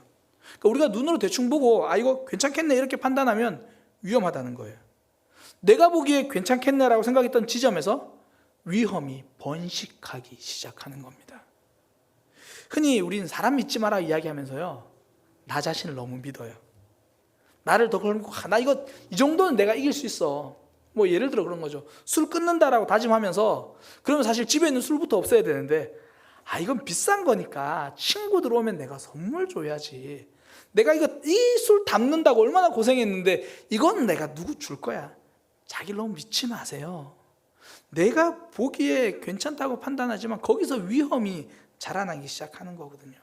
그러니까 우리가 눈으로 대충 보고 이거 괜찮겠네 이렇게 판단하면 위험하다는 거예요. 내가 보기에 괜찮겠네라고 생각했던 지점에서 위험이 번식하기 시작하는 겁니다. 흔히 우리는 사람 믿지 마라 이야기하면서요 나 자신을 너무 믿어요. 나를 더 걸고 나 이거 이 정도는 내가 이길 수 있어. 뭐 예를 들어 그런 거죠. 술 끊는다라고 다짐하면서, 그러면 사실 집에 있는 술부터 없애야 되는데, 이건 비싼 거니까 친구들 오면 내가 선물 줘야지. 내가 이 술 담는다고 얼마나 고생했는데 이건 내가 누구 줄 거야. 자기를 너무 믿지 마세요. 내가 보기에 괜찮다고 판단하지만 거기서 위험이 자라나기 시작하는 거거든요.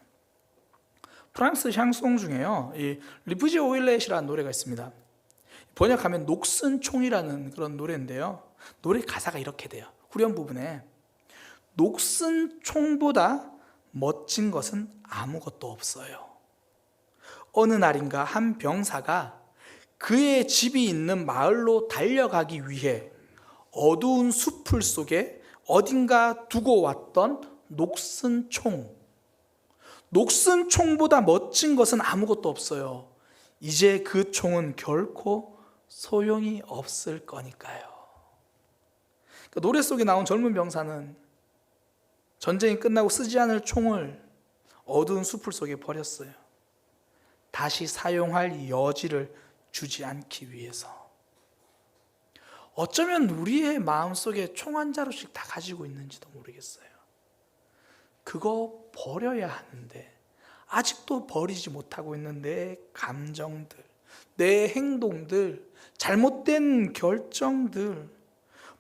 프랑스 샹송 중에요, 이 리프지 오일렛이라는 노래가 있습니다. 번역하면 녹슨 총이라는 그런 노래인데요, 노래 가사가 이렇게 돼요. 후렴 부분에 녹슨 총보다 멋진 것은 아무것도 없어요. 어느 날인가 한 병사가 그의 집이 있는 마을로 달려가기 위해 어두운 숲풀 속에 어딘가 두고 왔던 녹슨 총. 녹슨 총보다 멋진 것은 아무것도 없어요. 이제 그 총은 결코 소용이 없을 거니까요. 그러니까 노래 속에 나온 젊은 병사는 전쟁이 끝나고 쓰지 않을 총을 어두운 숲풀 속에 버렸어요. 다시 사용할 여지를 주지 않기 위해서. 어쩌면 우리의 마음속에 총 한 자루씩 다 가지고 있는지도 모르겠어요. 그거 버려야 하는데 아직도 버리지 못하고 있는 내 감정들, 내 행동들, 잘못된 결정들,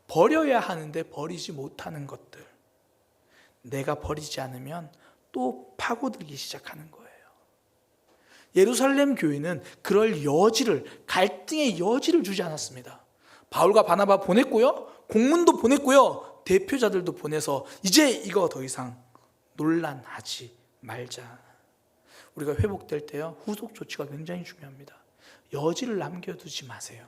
버려야 하는데 버리지 못하는 것들, 내가 버리지 않으면 또 파고들기 시작하는 거예요. 예루살렘 교회는 그럴 여지를, 갈등의 여지를 주지 않았습니다. 바울과 바나바 보냈고요, 공문도 보냈고요, 대표자들도 보내서 이제 이거 더 이상 논란하지 말자. 우리가 회복될 때요, 후속 조치가 굉장히 중요합니다. 여지를 남겨두지 마세요.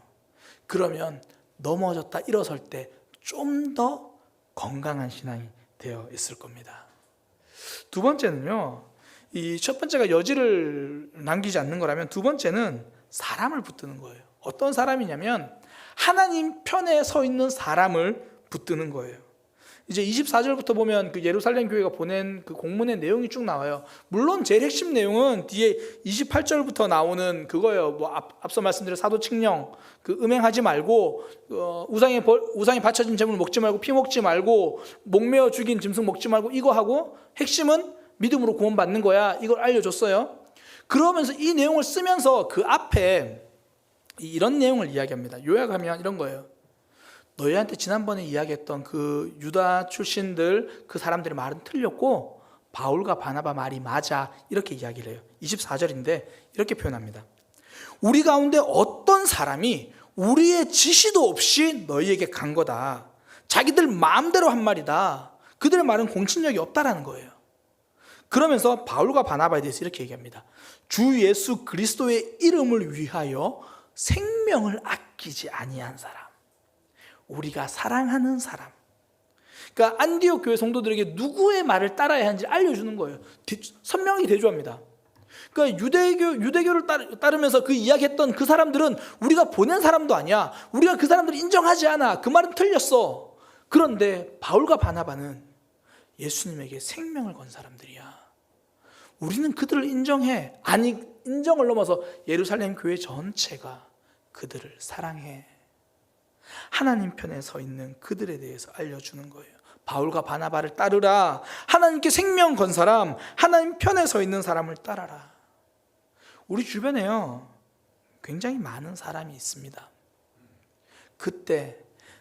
그러면 넘어졌다 일어설 때 좀 더 건강한 신앙이 되어 있을 겁니다. 두 번째는요, 이 첫 번째가 여지를 남기지 않는 거라면, 두 번째는 사람을 붙드는 거예요. 어떤 사람이냐면 하나님 편에 서 있는 사람을 붙드는 거예요. 이제 24절부터 보면 그 예루살렘 교회가 보낸 그 공문의 내용이 쭉 나와요. 물론 제일 핵심 내용은 뒤에 28절부터 나오는 그거예요. 뭐 앞서 말씀드린 사도 칙령, 그 음행하지 말고, 우상이 바쳐진 제물 먹지 말고, 피 먹지 말고, 목매어 죽인 짐승 먹지 말고, 이거 하고, 핵심은 믿음으로 구원받는 거야. 이걸 알려줬어요. 그러면서 이 내용을 쓰면서 그 앞에 이런 내용을 이야기합니다. 요약하면 이런 거예요. 너희한테 지난번에 이야기했던 그 유다 출신들, 그 사람들의 말은 틀렸고 바울과 바나바 말이 맞아, 이렇게 이야기를 해요. 24절인데 이렇게 표현합니다. 우리 가운데 어떤 사람이 우리의 지시도 없이 너희에게 간 거다. 자기들 마음대로 한 말이다. 그들의 말은 공신력이 없다라는 거예요. 그러면서 바울과 바나바에 대해서 이렇게 얘기합니다. 주 예수 그리스도의 이름을 위하여 생명을 아끼지 아니한 사람, 우리가 사랑하는 사람. 그러니까 안디옥 교회 성도들에게 누구의 말을 따라야 하는지 알려주는 거예요. 선명히 대조합니다. 그러니까 유대교를 따르면서 그 이야기했던 그 사람들은 우리가 보낸 사람도 아니야. 우리가 그 사람들을 인정하지 않아. 그 말은 틀렸어. 그런데 바울과 바나바는 예수님에게 생명을 건 사람들이야. 우리는 그들을 인정해. 아니, 인정을 넘어서 예루살렘 교회 전체가 그들을 사랑해. 하나님 편에 서 있는 그들에 대해서 알려주는 거예요. 바울과 바나바를 따르라. 하나님께 생명 건 사람, 하나님 편에 서 있는 사람을 따라라. 우리 주변에요, 굉장히 많은 사람이 있습니다. 그때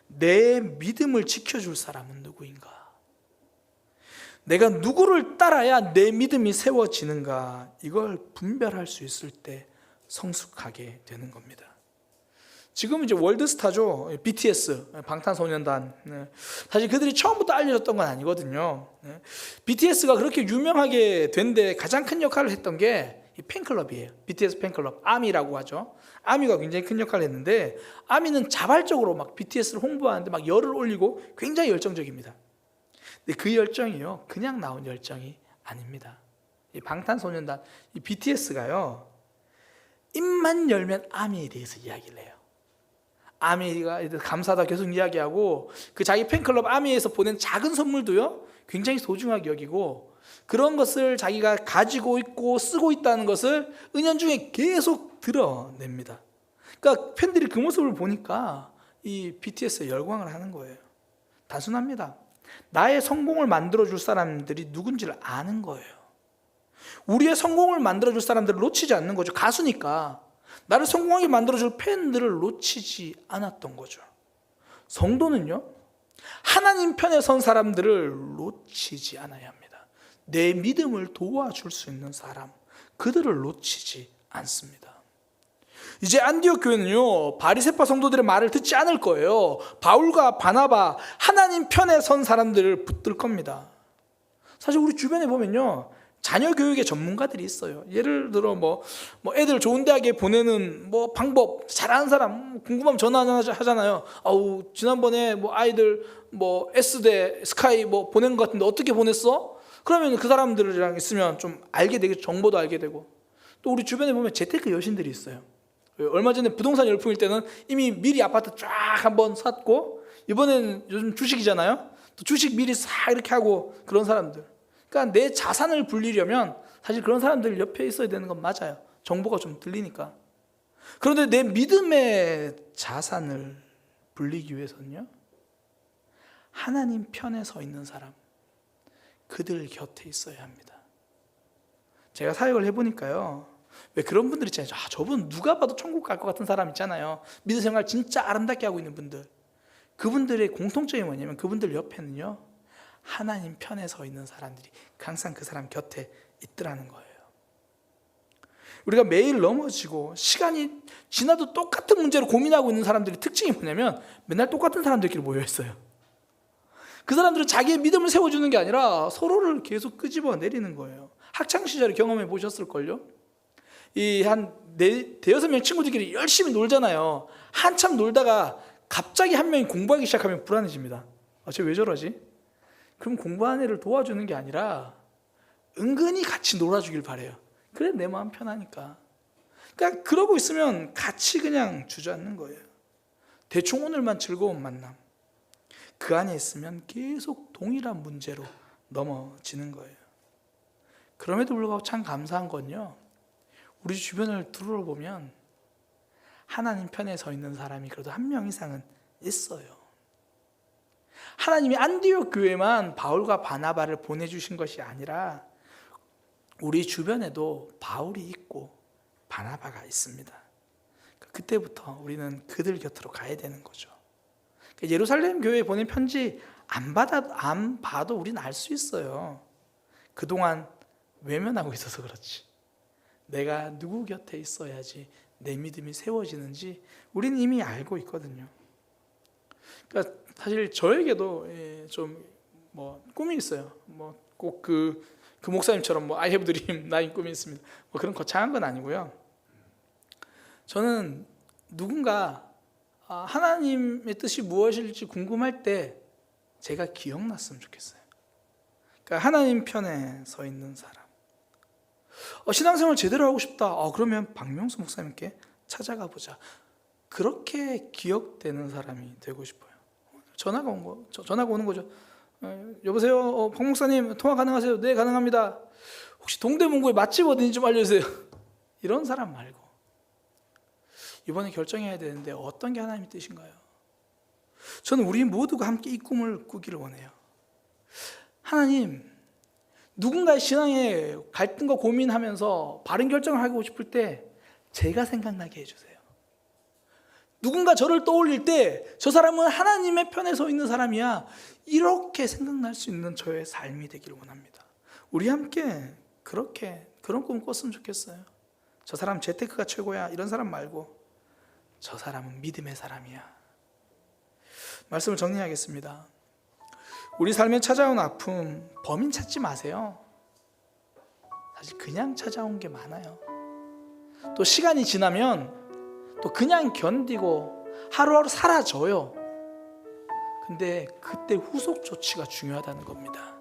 내 믿음을 지켜줄 사람은 누구인가? 내가 누구를 따라야 내 믿음이 세워지는가? 이걸 분별할 수 있을 때 성숙하게 되는 겁니다. 지금 이제 월드스타죠. BTS, 방탄소년단. 사실 그들이 처음부터 알려졌던 건 아니거든요. BTS가 그렇게 유명하게 된 데 가장 큰 역할을 했던 게 이 팬클럽이에요. BTS 팬클럽, 아미라고 하죠. 아미가 굉장히 큰 역할을 했는데, 아미는 자발적으로 막 BTS를 홍보하는데 막 열을 올리고 굉장히 열정적입니다. 근데 그 열정이요, 그냥 나온 열정이 아닙니다. 이 방탄소년단, 이 BTS가요, 입만 열면 아미에 대해서 이야기를 해요. 아미가 감사하다 계속 이야기하고, 그 자기 팬클럽 아미에서 보낸 작은 선물도요 굉장히 소중하게 여기고, 그런 것을 자기가 가지고 있고 쓰고 있다는 것을 은연중에 계속 드러냅니다. 그러니까 팬들이 그 모습을 보니까 이 BTS에 열광을 하는 거예요. 단순합니다. 나의 성공을 만들어줄 사람들이 누군지를 아는 거예요. 우리의 성공을 만들어줄 사람들을 놓치지 않는 거죠. 가수니까 나를 성공하게 만들어줄 팬들을 놓치지 않았던 거죠. 성도는요, 하나님 편에 선 사람들을 놓치지 않아야 합니다. 내 믿음을 도와줄 수 있는 사람, 그들을 놓치지 않습니다. 이제 안디옥 교회는요, 바리새파 성도들의 말을 듣지 않을 거예요. 바울과 바나바, 하나님 편에 선 사람들을 붙들 겁니다. 사실 우리 주변에 보면요, 자녀 교육의 전문가들이 있어요. 예를 들어 뭐 애들 좋은 대학에 보내는 뭐 방법 잘하는 사람 궁금하면 전화하잖아요. 아우 지난번에 뭐 아이들 뭐 S대 스카이 뭐 보낸 것 같은데 어떻게 보냈어? 그러면 그 사람들이랑 있으면 좀 알게 되겠죠. 정보도 알게 되고. 또 우리 주변에 보면 재테크 여신들이 있어요. 얼마 전에 부동산 열풍일 때는 이미 미리 아파트 쫙 한번 샀고, 이번에는 요즘 주식이잖아요. 또 주식 미리 싹 이렇게 하고 그런 사람들. 그러니까 내 자산을 불리려면 사실 그런 사람들 옆에 있어야 되는 건 맞아요. 정보가 좀 들리니까. 그런데 내 믿음의 자산을 불리기 위해서는요, 하나님 편에 서 있는 사람, 그들 곁에 있어야 합니다. 제가 사역을 해보니까요, 왜 그런 분들 있잖아요. 저분 누가 봐도 천국 갈 것 같은 사람 있잖아요. 믿음 생활 진짜 아름답게 하고 있는 분들. 그분들의 공통점이 뭐냐면 그분들 옆에는요, 하나님 편에 서 있는 사람들이 항상 그 사람 곁에 있더라는 거예요. 우리가 매일 넘어지고 시간이 지나도 똑같은 문제로 고민하고 있는 사람들의 특징이 뭐냐면 맨날 똑같은 사람들끼리 모여 있어요. 그 사람들은 자기의 믿음을 세워주는 게 아니라 서로를 계속 끄집어 내리는 거예요. 학창시절에 경험해 보셨을걸요? 이 한 대여섯 명 친구들끼리 열심히 놀잖아요. 한참 놀다가 갑자기 한 명이 공부하기 시작하면 불안해집니다. 쟤 왜 저러지? 그럼 공부하는 애를 도와주는 게 아니라 은근히 같이 놀아주길 바래요. 그래 내 마음 편하니까. 그러니까 그러고 있으면 같이 그냥 주저앉는 거예요. 대충 오늘만 즐거운 만남. 그 안에 있으면 계속 동일한 문제로 넘어지는 거예요. 그럼에도 불구하고 참 감사한 건요, 우리 주변을 둘러보면 하나님 편에 서 있는 사람이 그래도 한 명 이상은 있어요. 하나님이 안디옥 교회만 바울과 바나바를 보내주신 것이 아니라 우리 주변에도 바울이 있고 바나바가 있습니다. 그때부터 우리는 그들 곁으로 가야 되는 거죠. 예루살렘 교회에 보낸 편지 안 봐도 우리는 알 수 있어요. 그동안 외면하고 있어서 그렇지. 내가 누구 곁에 있어야지 내 믿음이 세워지는지 우리는 이미 알고 있거든요. 그러니까 사실 저에게도 좀 뭐 꿈이 있어요. 뭐 꼭 그 목사님처럼 뭐 I have dream, 나의 꿈이 있습니다. 뭐 그런 거창한 건 아니고요. 저는 누군가 하나님의 뜻이 무엇일지 궁금할 때 제가 기억났으면 좋겠어요. 그러니까 하나님 편에 서 있는 사람. 신앙생활 제대로 하고 싶다. 그러면 박명수 목사님께 찾아가 보자. 그렇게 기억되는 사람이 되고 싶어요. 전화가 오는 거죠. 여보세요, 박 목사님 통화 가능하세요? 네, 가능합니다. 혹시 동대문구에 맛집 어딘지 좀 알려주세요. 이런 사람 말고 이번에 결정해야 되는데 어떤 게 하나님의 뜻인가요? 저는 우리 모두가 함께 이 꿈을 꾸기를 원해요. 하나님, 누군가의 신앙에 갈등과 고민하면서 바른 결정을 하고 싶을 때 제가 생각나게 해주세요. 누군가 저를 떠올릴 때 저 사람은 하나님의 편에 서 있는 사람이야, 이렇게 생각날 수 있는 저의 삶이 되기를 원합니다. 우리 함께 그런 꿈을 꿨으면 좋겠어요. 저 사람 재테크가 최고야 이런 사람 말고 저 사람은 믿음의 사람이야. 말씀을 정리하겠습니다. 우리 삶에 찾아온 아픔 범인 찾지 마세요. 사실 그냥 찾아온 게 많아요. 또 시간이 지나면 또 그냥 견디고 하루하루 사라져요. 근데 그때 후속 조치가 중요하다는 겁니다.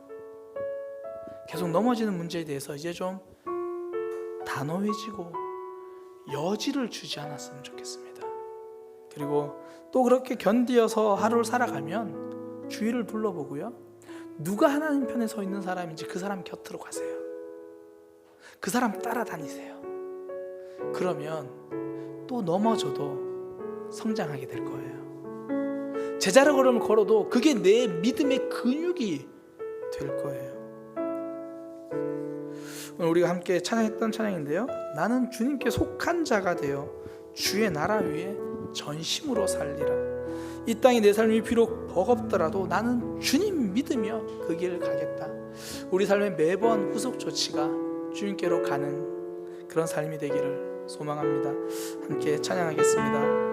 계속 넘어지는 문제에 대해서 이제 좀 단호해지고 여지를 주지 않았으면 좋겠습니다. 그리고 또 그렇게 견디어서 하루를 살아가면 주위를 둘러보고요, 누가 하나님 편에 서 있는 사람인지 그 사람 곁으로 가세요. 그 사람 따라다니세요. 그러면 또 넘어져도 성장하게 될 거예요. 제자의 걸음을 걸어도 그게 내 믿음의 근육이 될 거예요. 오늘 우리가 함께 찬양했던 찬양인데요, 나는 주님께 속한 자가 되어 주의 나라 위에 전심으로 살리라. 이 땅에 내 삶이 비록 버겁더라도 나는 주님 믿으며 그 길을 가겠다. 우리 삶의 매번 후속 조치가 주님께로 가는 그런 삶이 되기를 소망합니다. 함께 찬양하겠습니다.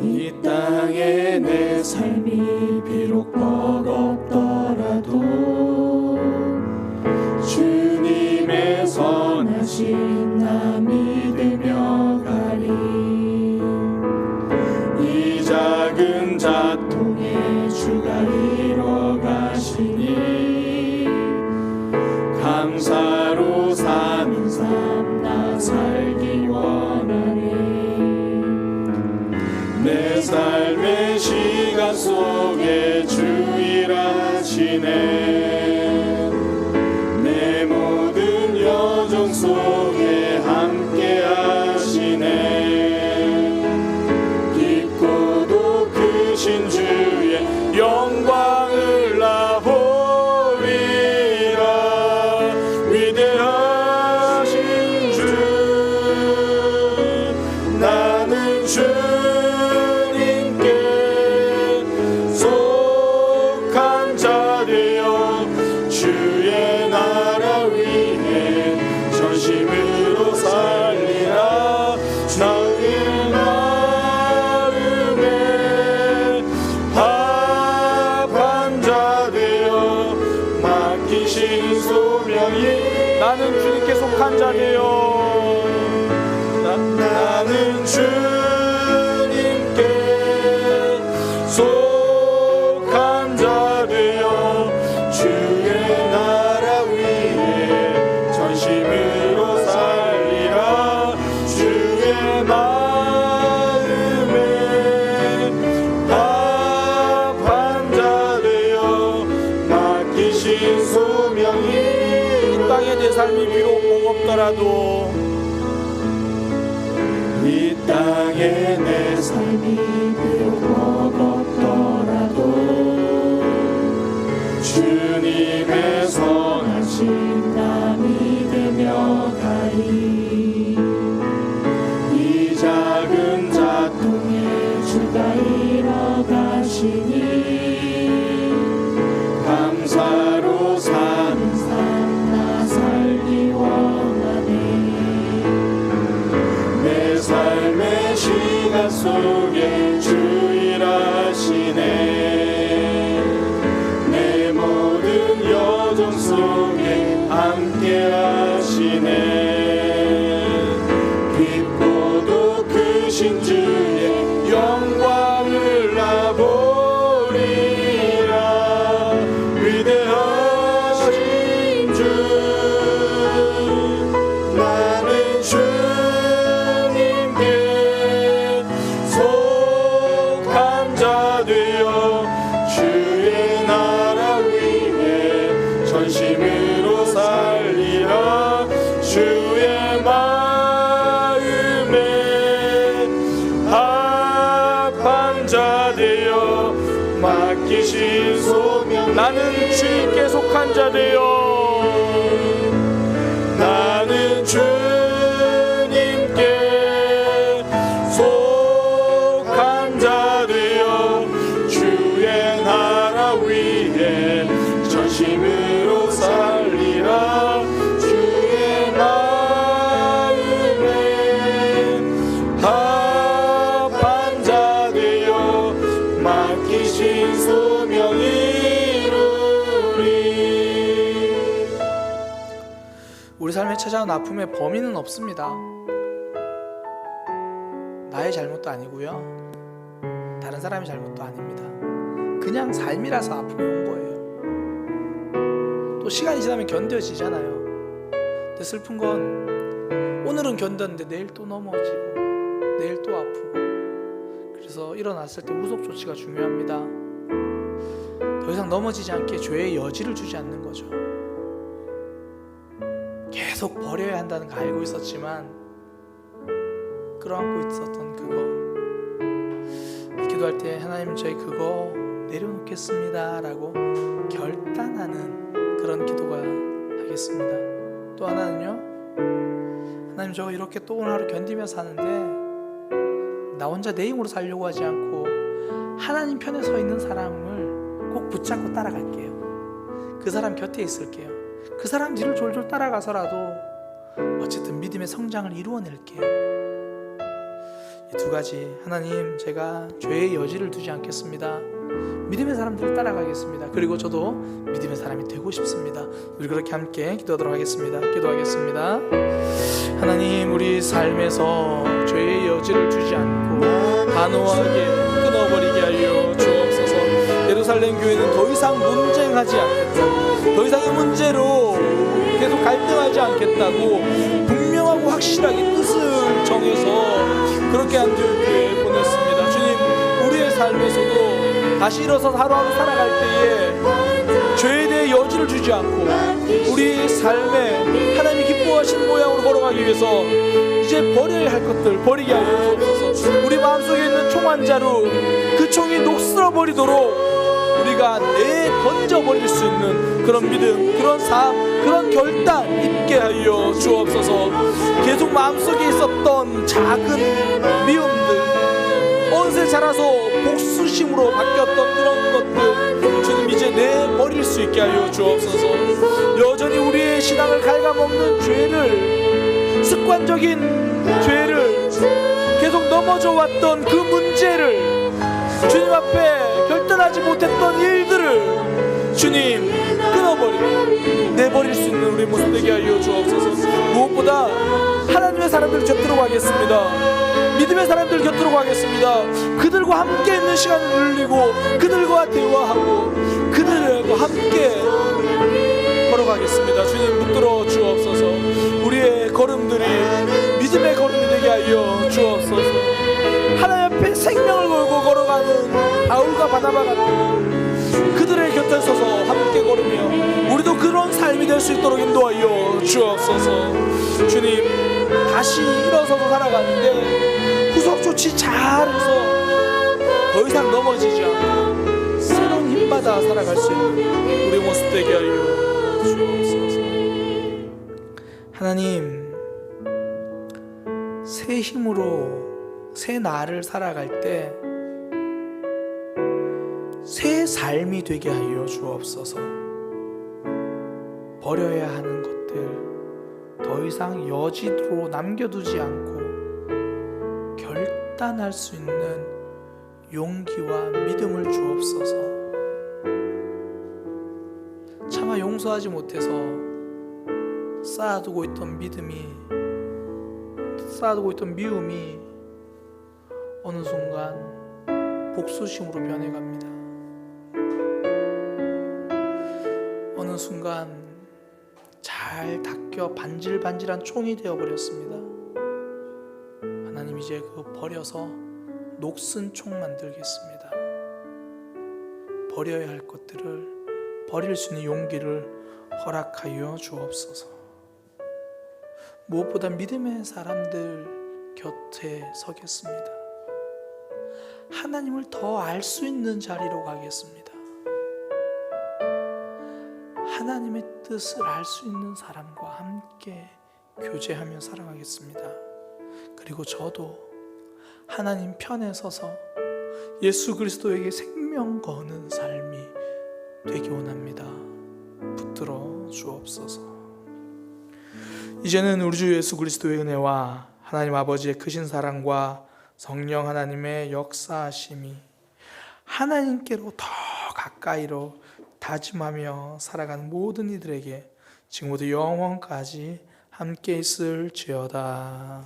이 땅에 내 삶이 비록 버겁더라도 주님의 선하신 나 믿으며 가리. 이 작은 자통에 주가 이뤄 가시니 감사로 사는 삶 나 살기 원하네. 내 삶의 시간 속에 주 일하시네. 내 모든 여정 속에 함께 하시네. 깊고도 크신 주의 영광을 나 보리라. 위대하신 주 나는 주님께 속한 자 되어 주의 나라 위에 전심으로 살리라. 나의 마음에 합한 자 되어 맡기신 소명이. 나는 주님께 속한 자 되어 나는 주님께 속한 자 되어 주의 나라 위에 전심으로 살리라. 주의 마음에 합한 자 되어 맡기신 소명이. 이 땅에 내 삶이 비록 버겁더라도 이 땅에 내 삶이 비록 버겁더라도 주님의 선하신 나 믿으며 가리. 이 작은 자통에 주가 이뤄 가시니 감사로 사는 삶 나 살기 원하네. 내 삶의 시간 속에 주 일하시네. 내 모든 여정 속에 함께 하시네. 깊고도 크신 주의 영광을 나 보리라. 위대하신 주 나는 주님께 속한 자 되어 주의 나라 위에 전심으로 살리라. 주의 마음에 합한 자 되어 맡기신 소명. 나는 주님께 속한 자 되어 나는 주님께 속한 자 되어 주의 나라 위에 전심으로 살리라. 주의 마음에 합한 자 되어 맡기신 소명 이루리. 우리 삶에 찾아온 아픔의 범인은 없습니다. 나의 잘못도 아니고요, 다른 사람의 잘못도 아닙니다. 그냥 삶이라서 아픔이 온 거예요. 또 시간이 지나면 견뎌지잖아요. 근데 슬픈 건 오늘은 견뎠는데 내일 또 넘어지고 내일 또 아프고. 그래서 일어났을 때 후속 조치가 중요합니다. 더 이상 넘어지지 않게 죄의 여지를 주지 않는 거죠. 계속 버려야 한다는 거 알고 있었지만 끌어안고 있었던 그거, 기도할 때 하나님 저희 그거 내려놓겠습니다 라고 결단하는 그런 기도가 하겠습니다. 또 하나는요, 하나님 저 이렇게 또 오늘 하루 견디며 사는데 나 혼자 내 힘으로 살려고 하지 않고 하나님 편에 서 있는 사람을 꼭 붙잡고 따라갈게요. 그 사람 곁에 있을게요. 그 사람 뒤를 졸졸 따라가서라도 어쨌든 믿음의 성장을 이루어낼게요. 이 두 가지, 하나님 제가 죄의 여지를 두지 않겠습니다. 믿음의 사람들을 따라가겠습니다. 그리고 저도 믿음의 사람이 되고 싶습니다. 우리 그렇게 함께 기도하도록 하겠습니다. 기도하겠습니다. 하나님, 우리 삶에서 죄의 여지를 두지 않고 단호하게 끊어버리게 하여 주옵소서. 예루살렘 교회는 더 이상 논쟁하지 않겠다, 더 이상의 문제로 계속 갈등하지 않겠다고 분명하고 확실하게 뜻을 정해서 그렇게 안디옥 교회에 보냈습니다. 주님, 우리의 삶에서도 다시 일어서서 하루하루 살아갈 때에 죄에 대해 여지를 주지 않고 우리 삶에 하나님이 기뻐하시는 모양으로 걸어가기 위해서 이제 버려야 할 것들 버리게 하여 주옵소서. 우리 마음속에 있는 총 한 자루, 그 총이 녹슬어 버리도록 우리가 던져버릴 수 있는 그런 믿음, 그런 삶, 그런 결단 있게 하여 주옵소서. 계속 마음속에 있었던 작은 미움들, 언제 자라서 복수심으로 바뀌었던 그런 것들 주님 이제 내버릴 수 있게 하여 주옵소서. 여전히 우리의 신앙을 갉아먹는 죄를, 습관적인 죄를, 계속 넘어져 왔던 그 문제를, 주님 앞에 결단하지 못했던 일들을 주님 끊어버리고 내버릴 수 있는 우리 모습 되게 하여 주옵소서. 무엇보다 하나님의 사람들 곁으로 가겠습니다. 믿음의 사람들 곁으로 가겠습니다. 그들과 함께 있는 시간을 늘리고 그들과 대화하고 그들과 함께 걸어가겠습니다. 주님 붙들어 주옵소서. 우리의 걸음들이 믿음의 걸음이 되게 하여 주옵소서. 하나님 앞에 생명을 걸고 걸어가는 바울과 바나바 같은 그들의 곁에 서서 함께 걸으며 우리도 그런 삶이 될 수 있도록 인도하여 주옵소서. 주님, 다시 일어서서 살아가는데 후속 조치 잘해서 더 이상 넘어지지 않고 새로운 힘받아 살아갈 수 있는 우리 모습 되게 하여 주옵소서. 하나님, 새 힘으로 새 나를 살아갈 때 새 삶이 되게 하여 주옵소서. 버려야 하는 것들 더 이상 여지로 남겨두지 않고 결단할 수 있는 용기와 믿음을 주옵소서. 차마 용서하지 못해서 쌓아두고 있던 믿음이, 쌓아두고 있던 미움이 어느 순간 복수심으로 변해갑니다. 어느 순간 잘 닦여 반질반질한 총이 되어버렸습니다. 하나님, 이제 그거 버려서 녹슨 총 만들겠습니다. 버려야 할 것들을 버릴 수 있는 용기를 허락하여 주옵소서. 무엇보다 믿음의 사람들 곁에 서겠습니다. 하나님을 더 알 수 있는 자리로 가겠습니다. 하나님의 뜻을 알 수 있는 사람과 함께 교제하며 살아가겠습니다. 그리고 저도 하나님 편에 서서 예수 그리스도에게 생명 거는 삶이 되기 원합니다. 붙들어 주옵소서. 이제는 우리 주 예수 그리스도의 은혜와 하나님 아버지의 크신 사랑과 성령 하나님의 역사하심이 하나님께로 더 가까이로 다짐하며 살아가는 모든 이들에게 지금부터 영원까지 함께 있을지어다.